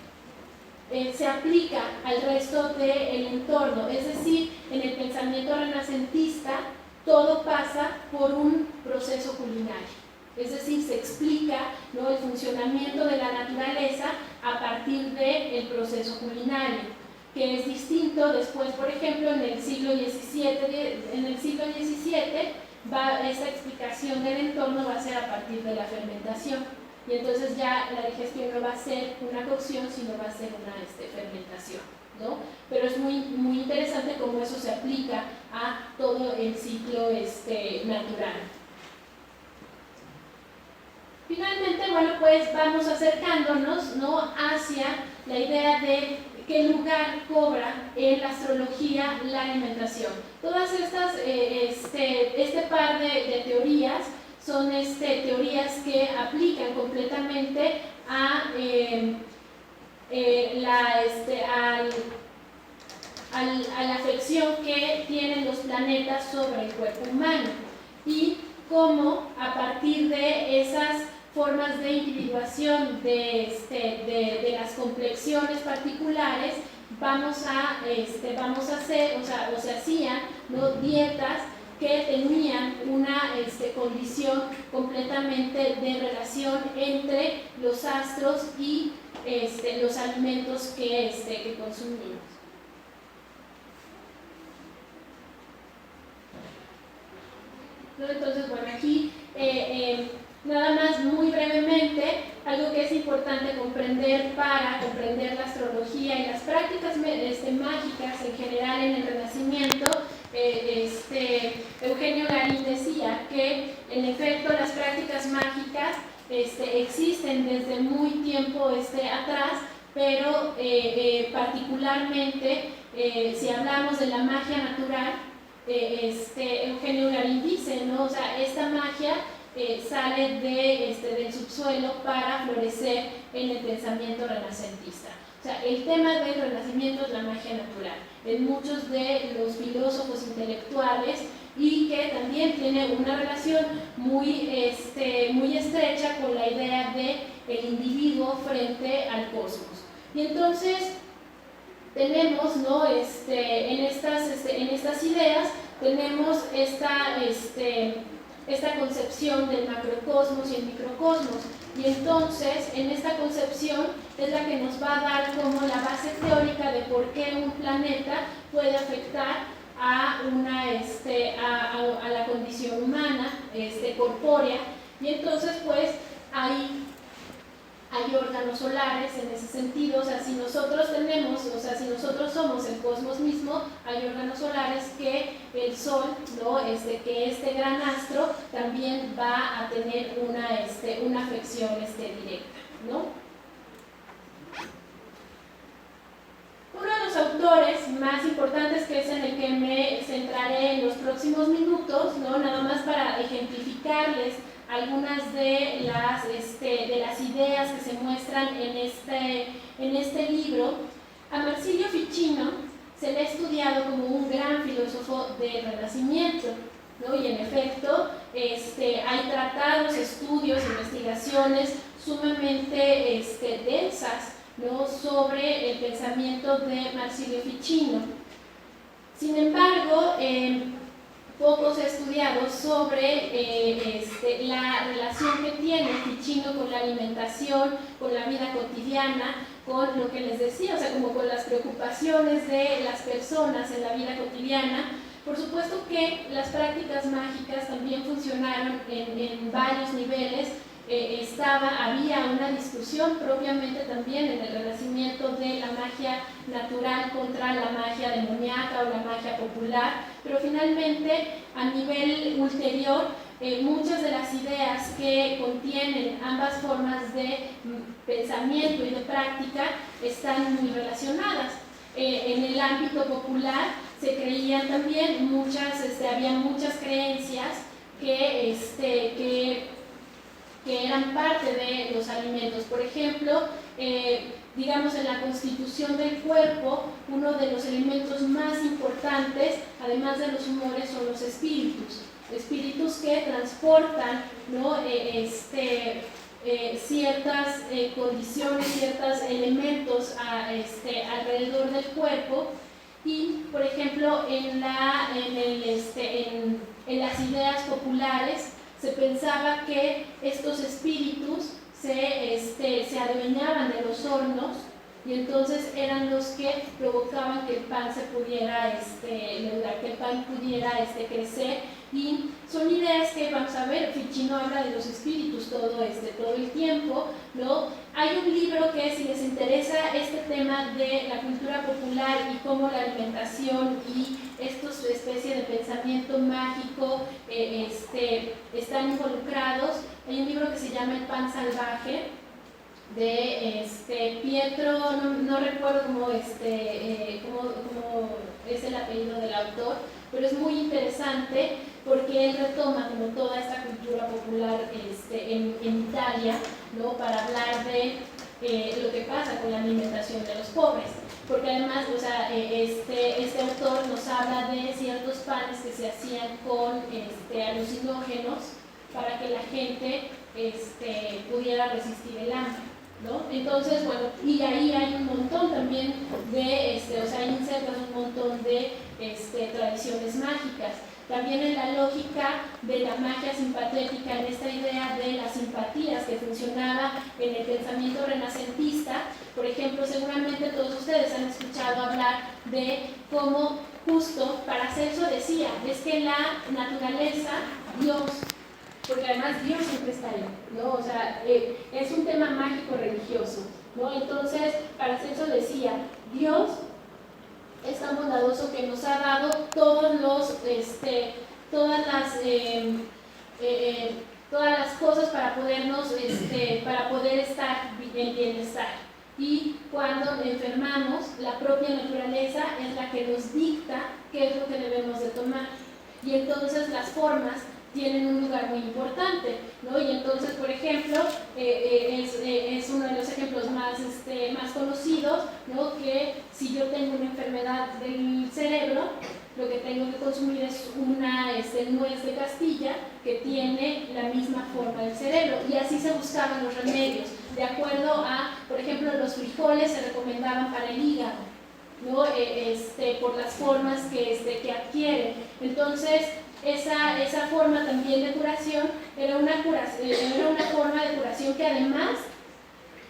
se aplica al resto del entorno, es decir, en el pensamiento renacentista todo pasa por un proceso culinario. Es decir, se explica, ¿no? El funcionamiento de la naturaleza a partir del proceso culinario, que es distinto después, por ejemplo, en el siglo XVII, esa explicación del entorno va a ser a partir de la fermentación. Y entonces ya la digestión no va a ser una cocción, sino va a ser una fermentación, ¿no? Pero es muy interesante cómo eso se aplica a todo el ciclo natural. Finalmente, bueno, pues vamos acercándonos, ¿no? Hacia la idea de qué lugar cobra en la astrología la alimentación. Todas estas, este par de teorías son teorías que aplican completamente a la afección que tienen los planetas sobre el cuerpo humano y cómo a partir de esas formas de individuación de las complexiones particulares vamos a hacer, o se hacían, ¿no? Dietas que tenían una condición completamente de relación entre los astros y los alimentos que consumimos. Entonces, bueno, aquí nada más muy brevemente, algo que es importante comprender para comprender la astrología y las prácticas mágicas en general en el Renacimiento. Eugenio Garín decía que en efecto las prácticas mágicas existen desde muy tiempo atrás, pero particularmente si hablamos de la magia natural, Eugenio Garín dice, ¿no? O sea, esta magia sale del subsuelo para florecer en el pensamiento renacentista. O sea, el tema del Renacimiento es la magia natural en muchos de los filósofos intelectuales y que también tiene una relación muy estrecha con la idea del individuo frente al cosmos. Y entonces tenemos, ¿no? en estas ideas tenemos esta concepción del macrocosmos y el microcosmos, y entonces en esta concepción es la que nos va a dar como la base teórica de por qué un planeta puede afectar a la condición humana corpórea. Y entonces pues hay órganos solares en ese sentido, o sea, si nosotros somos el cosmos mismo, hay órganos solares que el Sol, ¿no? Que este gran astro también va a tener una afección directa, ¿no? Uno de los autores más importantes, que es en el que me centraré en los próximos minutos, ¿no? Nada más para ejemplificarles algunas de las ideas que se muestran en este libro. A Marsilio Ficino se le ha estudiado como un gran filósofo del Renacimiento, ¿no? Y en efecto hay tratados, estudios, investigaciones sumamente densas, ¿no? Sobre el pensamiento de Marsilio Ficino. Sin embargo, poco se ha estudiado sobre la relación que tiene Ficino con la alimentación, con la vida cotidiana, con lo que les decía, o sea, como con las preocupaciones de las personas en la vida cotidiana. Por supuesto que las prácticas mágicas también funcionaron en varios niveles. Había una discusión propiamente también en el Renacimiento de la magia natural contra la magia demoníaca o la magia popular, pero finalmente a nivel ulterior muchas de las ideas que contienen ambas formas de pensamiento y de práctica están muy relacionadas. En el ámbito popular se creían también había muchas creencias que eran parte de los alimentos. Por ejemplo, digamos, en la constitución del cuerpo, uno de los elementos más importantes, además de los humores, son los espíritus que transportan, ¿no? Ciertas condiciones, ciertos elementos alrededor del cuerpo. Y, por ejemplo, en las ideas populares se pensaba que estos espíritus se adueñaban de los hornos y entonces eran los que provocaban que el pan se pudiera leudar, que el pan pudiera crecer. Y son ideas que, vamos a ver, Ficino habla de los espíritus todo el tiempo, ¿no? Hay un libro que, si les interesa este tema de la cultura popular y cómo la alimentación y estos especie de pensamiento mágico están involucrados, hay un libro que se llama El pan salvaje, de Pietro, no recuerdo cómo es el apellido del autor, pero es muy interesante porque él retoma como toda esta cultura popular en Italia, ¿no? Para hablar de lo que pasa con la alimentación de los pobres, porque además, o sea, este autor nos habla de ciertos panes que se hacían con alucinógenos para que la gente pudiera resistir el hambre, ¿no? Entonces, bueno, y ahí hay un montón también de, o sea, hay insertas un montón de tradiciones mágicas. También en la lógica de la magia simpatética, en esta idea de las simpatías que funcionaba en el pensamiento renacentista. Por ejemplo, seguramente todos ustedes han escuchado hablar de cómo justo Paracelso decía, es que la naturaleza, Dios, porque además Dios siempre está ahí, ¿no? O sea, es un tema mágico religioso, ¿no? Entonces, Paracelso decía, Dios es tan bondadoso que nos ha dado todas las cosas para poder estar en bienestar. Y cuando enfermamos, la propia naturaleza es la que nos dicta qué es lo que debemos de tomar. Y entonces las formas tienen un lugar muy importante, ¿no? Y entonces, por ejemplo, es uno de los ejemplos más conocidos, ¿no? Que si yo tengo una enfermedad del cerebro, lo que tengo que consumir es una nuez de Castilla que tiene la misma forma del cerebro, y así se buscaban los remedios, de acuerdo a, por ejemplo, los frijoles se recomendaban para el hígado, ¿no? Por las formas que adquieren. Entonces, esa forma también de curación era una forma de curación que además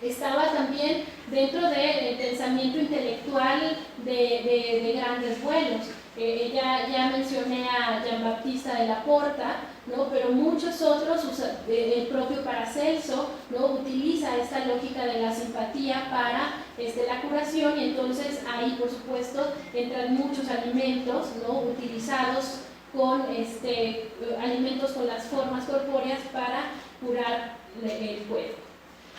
estaba también dentro del pensamiento intelectual de grandes vuelos. Ya mencioné a Giambattista della Porta, ¿no? Pero muchos otros, el propio Paracelso, ¿no? Utiliza esta lógica de la simpatía para la curación, y entonces ahí por supuesto entran muchos alimentos, ¿no? Utilizados con alimentos con las formas corpóreas para curar el cuerpo.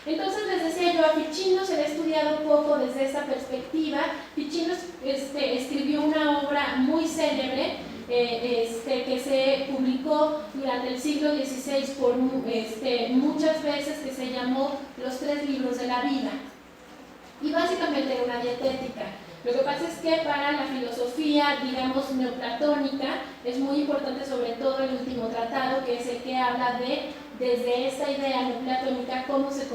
Entonces les decía yo, a Ficino se le ha estudiado un poco desde esta perspectiva. Ficino escribió una obra muy célebre que se publicó durante el siglo XVI por muchas veces, que se llamó Los Tres Libros de la Vida, y básicamente era una dietética. Lo que pasa es que para la filosofía, digamos, neoplatónica, es muy importante sobre todo el último tratado, que es el que habla desde esta idea neoplatónica, cómo se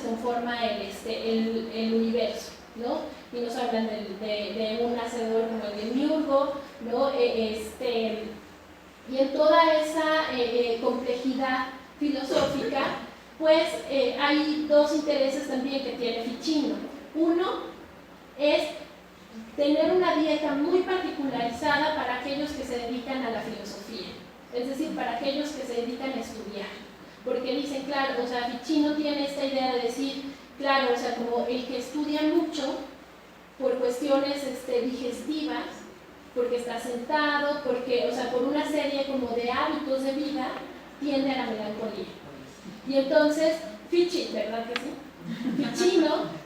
conforma el universo, ¿no? Y nos hablan de un hacedor como el de Miurgo, ¿no? Y en toda esa complejidad filosófica, pues hay dos intereses también que tiene Ficino. Uno es tener una dieta muy particularizada para aquellos que se dedican a la filosofía, es decir, para aquellos que se dedican a estudiar, porque dicen, claro, o sea, Ficino tiene esta idea de decir, claro, o sea, como el que estudia mucho por cuestiones digestivas, porque está sentado, porque, o sea, por una serie como de hábitos de vida, tiende a la melancolía. Y entonces, Ficino, ¿verdad que sí? Ficino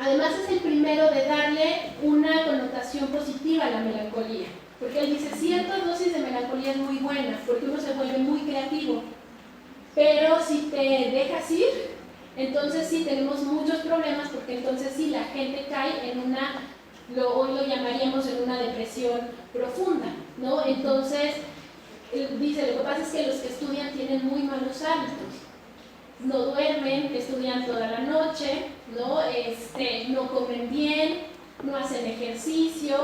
además es el primero de darle una connotación positiva a la melancolía, porque él dice, cierta dosis de melancolía es muy buena, porque uno se vuelve muy creativo, pero si te dejas ir, entonces sí tenemos muchos problemas, porque entonces sí la gente cae en hoy lo llamaríamos en una depresión profunda, ¿no? Entonces, dice, lo que pasa es que los que estudian tienen muy malos hábitos, no duermen, estudian toda la noche, ¿no? No comen bien, no hacen ejercicio,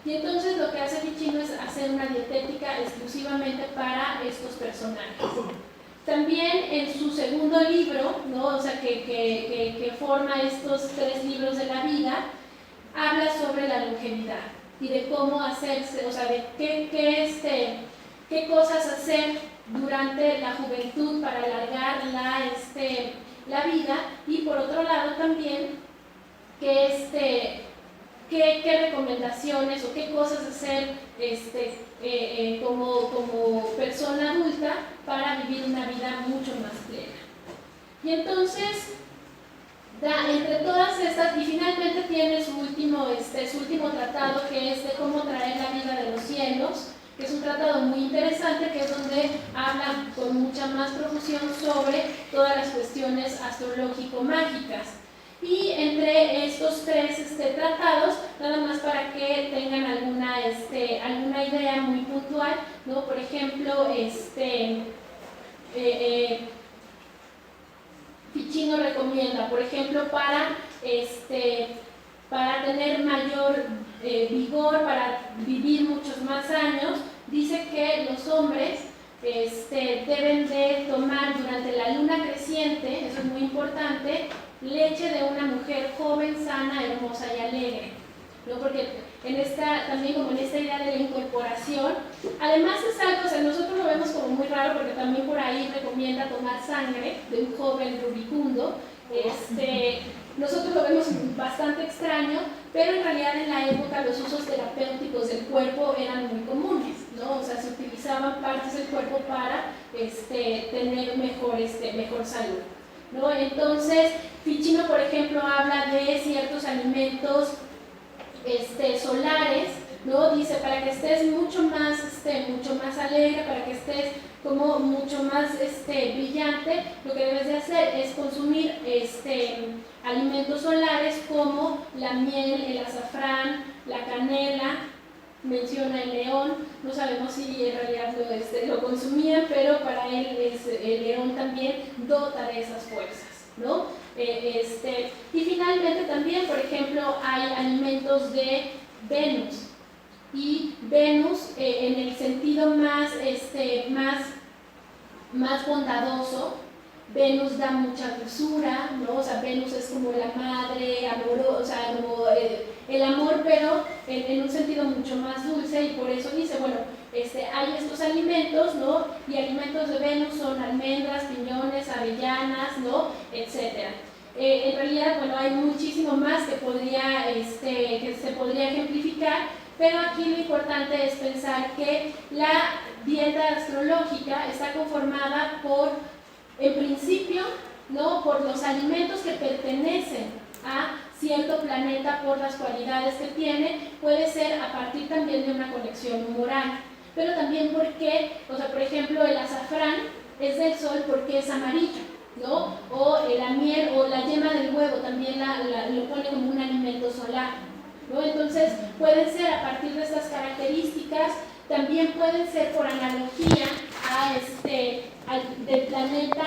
y entonces lo que hace Ficino es hacer una dietética exclusivamente para estos personajes. También en su segundo libro, ¿no? O sea, que forma estos tres libros de la vida, habla sobre la longevidad y de cómo hacerse, o sea, de qué cosas hacer durante la juventud para alargar la vida, y por otro lado también qué recomendaciones o qué cosas hacer como persona adulta para vivir una vida mucho más plena. Y entonces, entre todas estas, y finalmente tiene su último tratado, que es de cómo traer la vida de los cielos, que es un tratado muy interesante, que es donde habla con mucha más profusión sobre todas las cuestiones astrológico-mágicas. Y entre estos tres tratados, nada más para que tengan alguna idea muy puntual, ¿no? Por ejemplo, Ficino recomienda, por ejemplo, para tener mayor vigor, para vivir muchos más años, dice que los hombres deben de tomar durante la luna creciente, eso es muy importante, leche de una mujer joven, sana, hermosa y alegre, ¿no? Porque también como en esta idea de la incorporación, además es algo, o sea, nosotros lo vemos como muy raro, porque también por ahí recomienda tomar sangre de un joven rubicundo. Nosotros lo vemos bastante extraño, pero en realidad en la época los usos terapéuticos del cuerpo eran muy comunes, ¿no? O sea, se utilizaban partes del cuerpo para tener mejor salud, ¿no? Entonces, Ficino, por ejemplo, habla de ciertos alimentos solares, ¿no? Dice, para que estés mucho más alegre, para que estés como mucho más brillante, lo que debes de hacer es consumir alimentos solares como la miel, el azafrán, la canela. Menciona el león, no sabemos si en realidad lo consumían, pero para él el león también dota de esas fuerzas, ¿no? Y finalmente también, por ejemplo, hay alimentos de Venus, y Venus en el sentido más bondadoso. Venus da mucha dulzura, ¿no? O sea, Venus es como la madre amorosa, o sea, como el amor, pero en un sentido mucho más dulce, y por eso dice, bueno, hay estos alimentos, ¿no? Y alimentos de Venus son almendras, piñones, avellanas, ¿no? Etcétera. En realidad, bueno, hay muchísimo más que se podría ejemplificar, pero aquí lo importante es pensar que la dieta astrológica está conformada por, en principio, ¿no? Por los alimentos que pertenecen a cierto planeta por las cualidades que tiene, puede ser a partir también de una conexión humoral, pero también porque, o sea, por ejemplo, el azafrán es del sol porque es amarillo, ¿no? O la miel o la yema del huevo también lo pone como un alimento solar, ¿no? Entonces pueden ser a partir de estas características, también pueden ser por analogía del planeta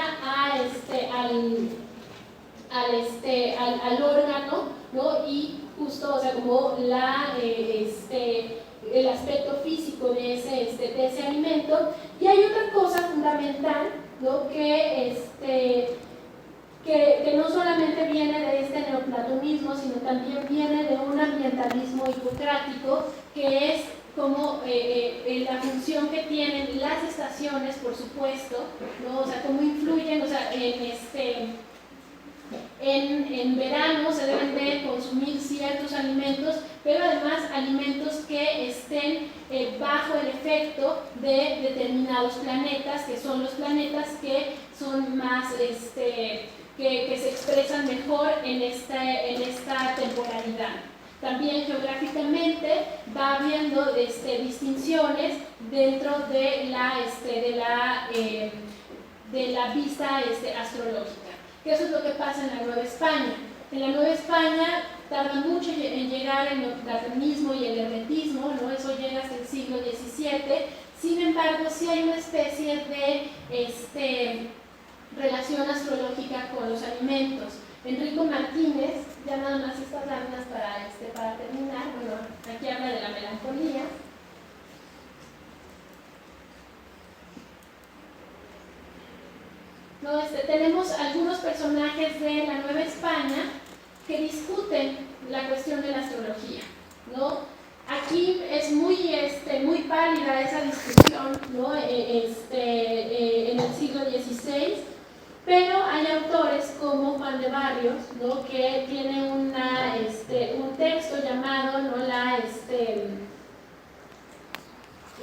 al órgano, ¿no? Y justo, o sea, como el aspecto físico de ese alimento. Y hay otra cosa fundamental, ¿no? Que no solamente viene de este neoplatonismo, sino también viene de un ambientalismo hipocrático, que es como la función que tienen las estaciones, por supuesto, ¿no? O sea, cómo influyen, o sea, en verano se deben de consumir ciertos alimentos, pero además alimentos que estén bajo el efecto de determinados planetas, que son los planetas que son más, que se expresan mejor en esta temporalidad. También geográficamente va habiendo distinciones dentro de la vista astrológica. Que eso es lo que pasa en la Nueva España. En la Nueva España tarda mucho en llegar el neoplatonismo y el hermetismo, ¿no? Eso llega hasta el siglo XVII. Sin embargo, sí hay una especie de relación astrológica con los alimentos. Enrico Martínez, ya nada más estas láminas para terminar, bueno, aquí habla de la melancolía. ¿No? Tenemos algunos personajes de la Nueva España que discuten la cuestión de la astrología, ¿no? Aquí es muy pálida esa discusión, ¿no? En el siglo XVI, pero hay autores como Juan de Barrios, ¿no? Que tiene un texto llamado, ¿no?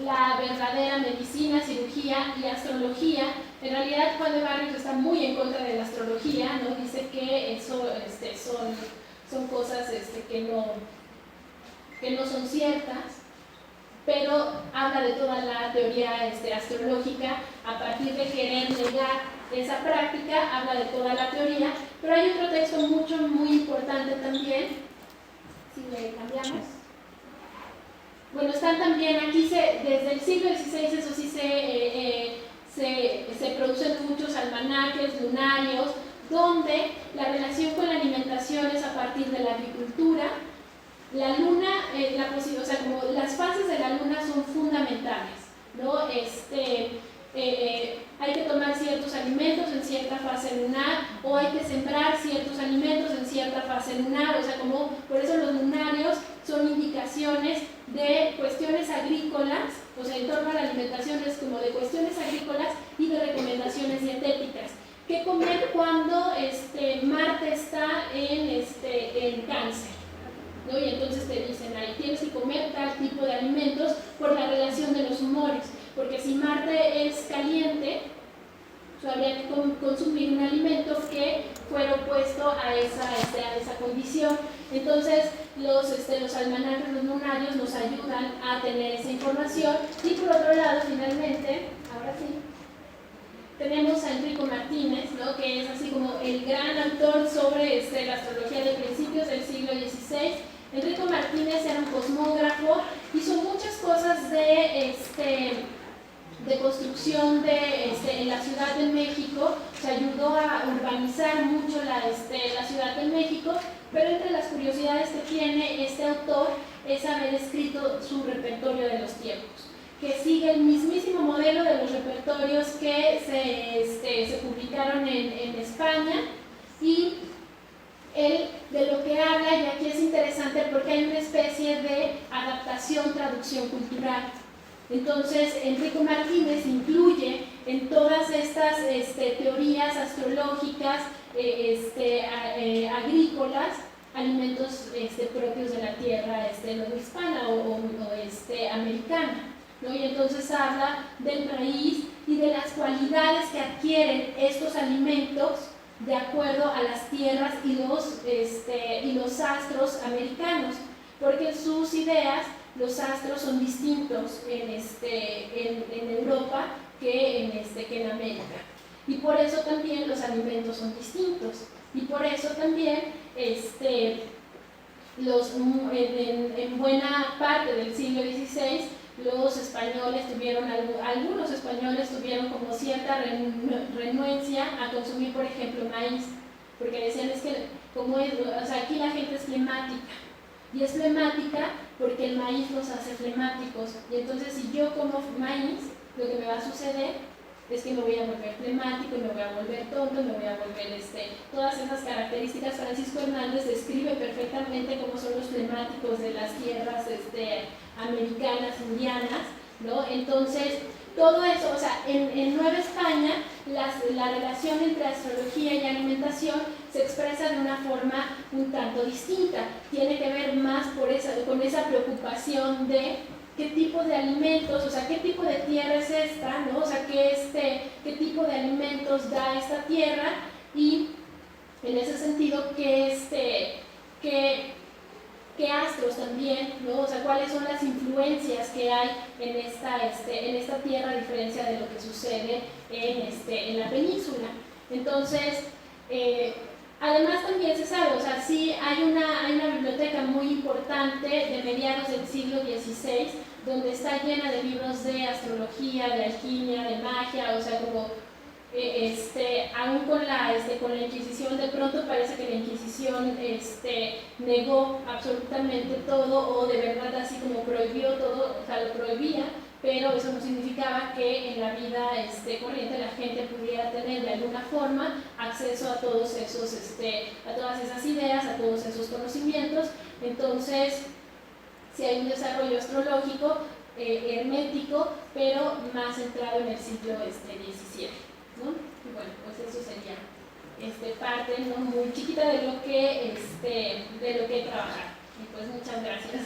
La verdadera medicina, cirugía y astrología. En realidad Juan de Barrios está muy en contra de la astrología, ¿no? Dice que eso son cosas que no son ciertas, pero habla de toda la teoría astrológica a partir de querer negar esa práctica, habla de toda la teoría, pero hay otro texto muy importante también, si le cambiamos. Bueno, están también aquí, desde el siglo XVI, eso sí se producen muchos almanaques lunarios, donde la relación con la alimentación es a partir de la agricultura. La luna, o sea, como las fases de la luna son fundamentales, ¿no? Hay que tomar ciertos alimentos en cierta fase lunar, o hay que sembrar ciertos alimentos en cierta fase lunar, o sea, como por eso los lunarios son indicaciones de cuestiones agrícolas, o sea, en torno a la alimentación es como de cuestiones agrícolas y de recomendaciones dietéticas. ¿Qué comer cuando Marte está en Cáncer? ¿No? Y entonces te dicen ahí, tienes que comer tal tipo de alimentos por la relación de los humores, porque si Marte es caliente, habría que consumir un alimento que fuera opuesto a esa condición. Entonces los almanaques lunarios nos ayudan a tener esa información. Y por otro lado, finalmente, ahora sí, tenemos a Enrico Martínez, ¿no? Que es así como el gran autor sobre la astrología de principios del siglo XVI. Enrico Martínez era un cosmógrafo, hizo muchas cosas de construcción en la Ciudad de México, se ayudó a urbanizar mucho la Ciudad de México, pero entre las curiosidades que tiene este autor es haber escrito su repertorio de los tiempos, que sigue el mismísimo modelo de los repertorios que se publicaron en España. Y él de lo que habla, y aquí es interesante porque hay una especie de adaptación, traducción cultural. Entonces, Enrico Martínez incluye en todas estas teorías astrológicas, agrícolas, alimentos propios de la tierra hispana o americana, ¿no? Y entonces habla del maíz y de las cualidades que adquieren estos alimentos de acuerdo a las tierras y los astros americanos, porque en sus ideas los astros son distintos en Europa que en América, y por eso también los alimentos son distintos, y por eso también en buena parte del siglo XVI los españoles algunos españoles tuvieron como cierta renuencia a consumir, por ejemplo, maíz, porque decían es que aquí la gente es flemática, y es flemática porque el maíz los hace flemáticos, y entonces si yo como maíz, lo que me va a suceder es que me voy a volver flemático, y me voy a volver tonto, me voy a volver todas esas características. Francisco Hernández describe perfectamente cómo son los flemáticos de las tierras americanas, indianas, ¿no? Entonces, todo eso, o sea, en Nueva España la relación entre astrología y alimentación se expresa de una forma un tanto distinta. Tiene que ver más con esa preocupación de qué tipo de alimentos, o sea, qué tipo de tierra es esta, ¿no? O sea, qué tipo de alimentos da esta tierra, y en ese sentido, qué astros también, ¿no? O sea, cuáles son las influencias que hay en esta tierra, a diferencia de lo que sucede en la península. Entonces, además también se sabe, o sea, sí hay una biblioteca muy importante de mediados del siglo XVI, donde está llena de libros de astrología, de alquimia, de magia, o sea, como aún con la Inquisición, de pronto parece que la Inquisición negó absolutamente todo, o de verdad así como prohibió todo, o sea, lo prohibía, pero eso no significaba que en la vida corriente la gente pudiera tener de alguna forma acceso a todos esos, a todas esas ideas, a todos esos conocimientos. Entonces, sí hay un desarrollo astrológico hermético, pero más centrado en el siglo XVII, ¿no? Y bueno, pues eso sería parte, ¿no?, muy chiquita de lo que he trabajado. Y pues muchas gracias.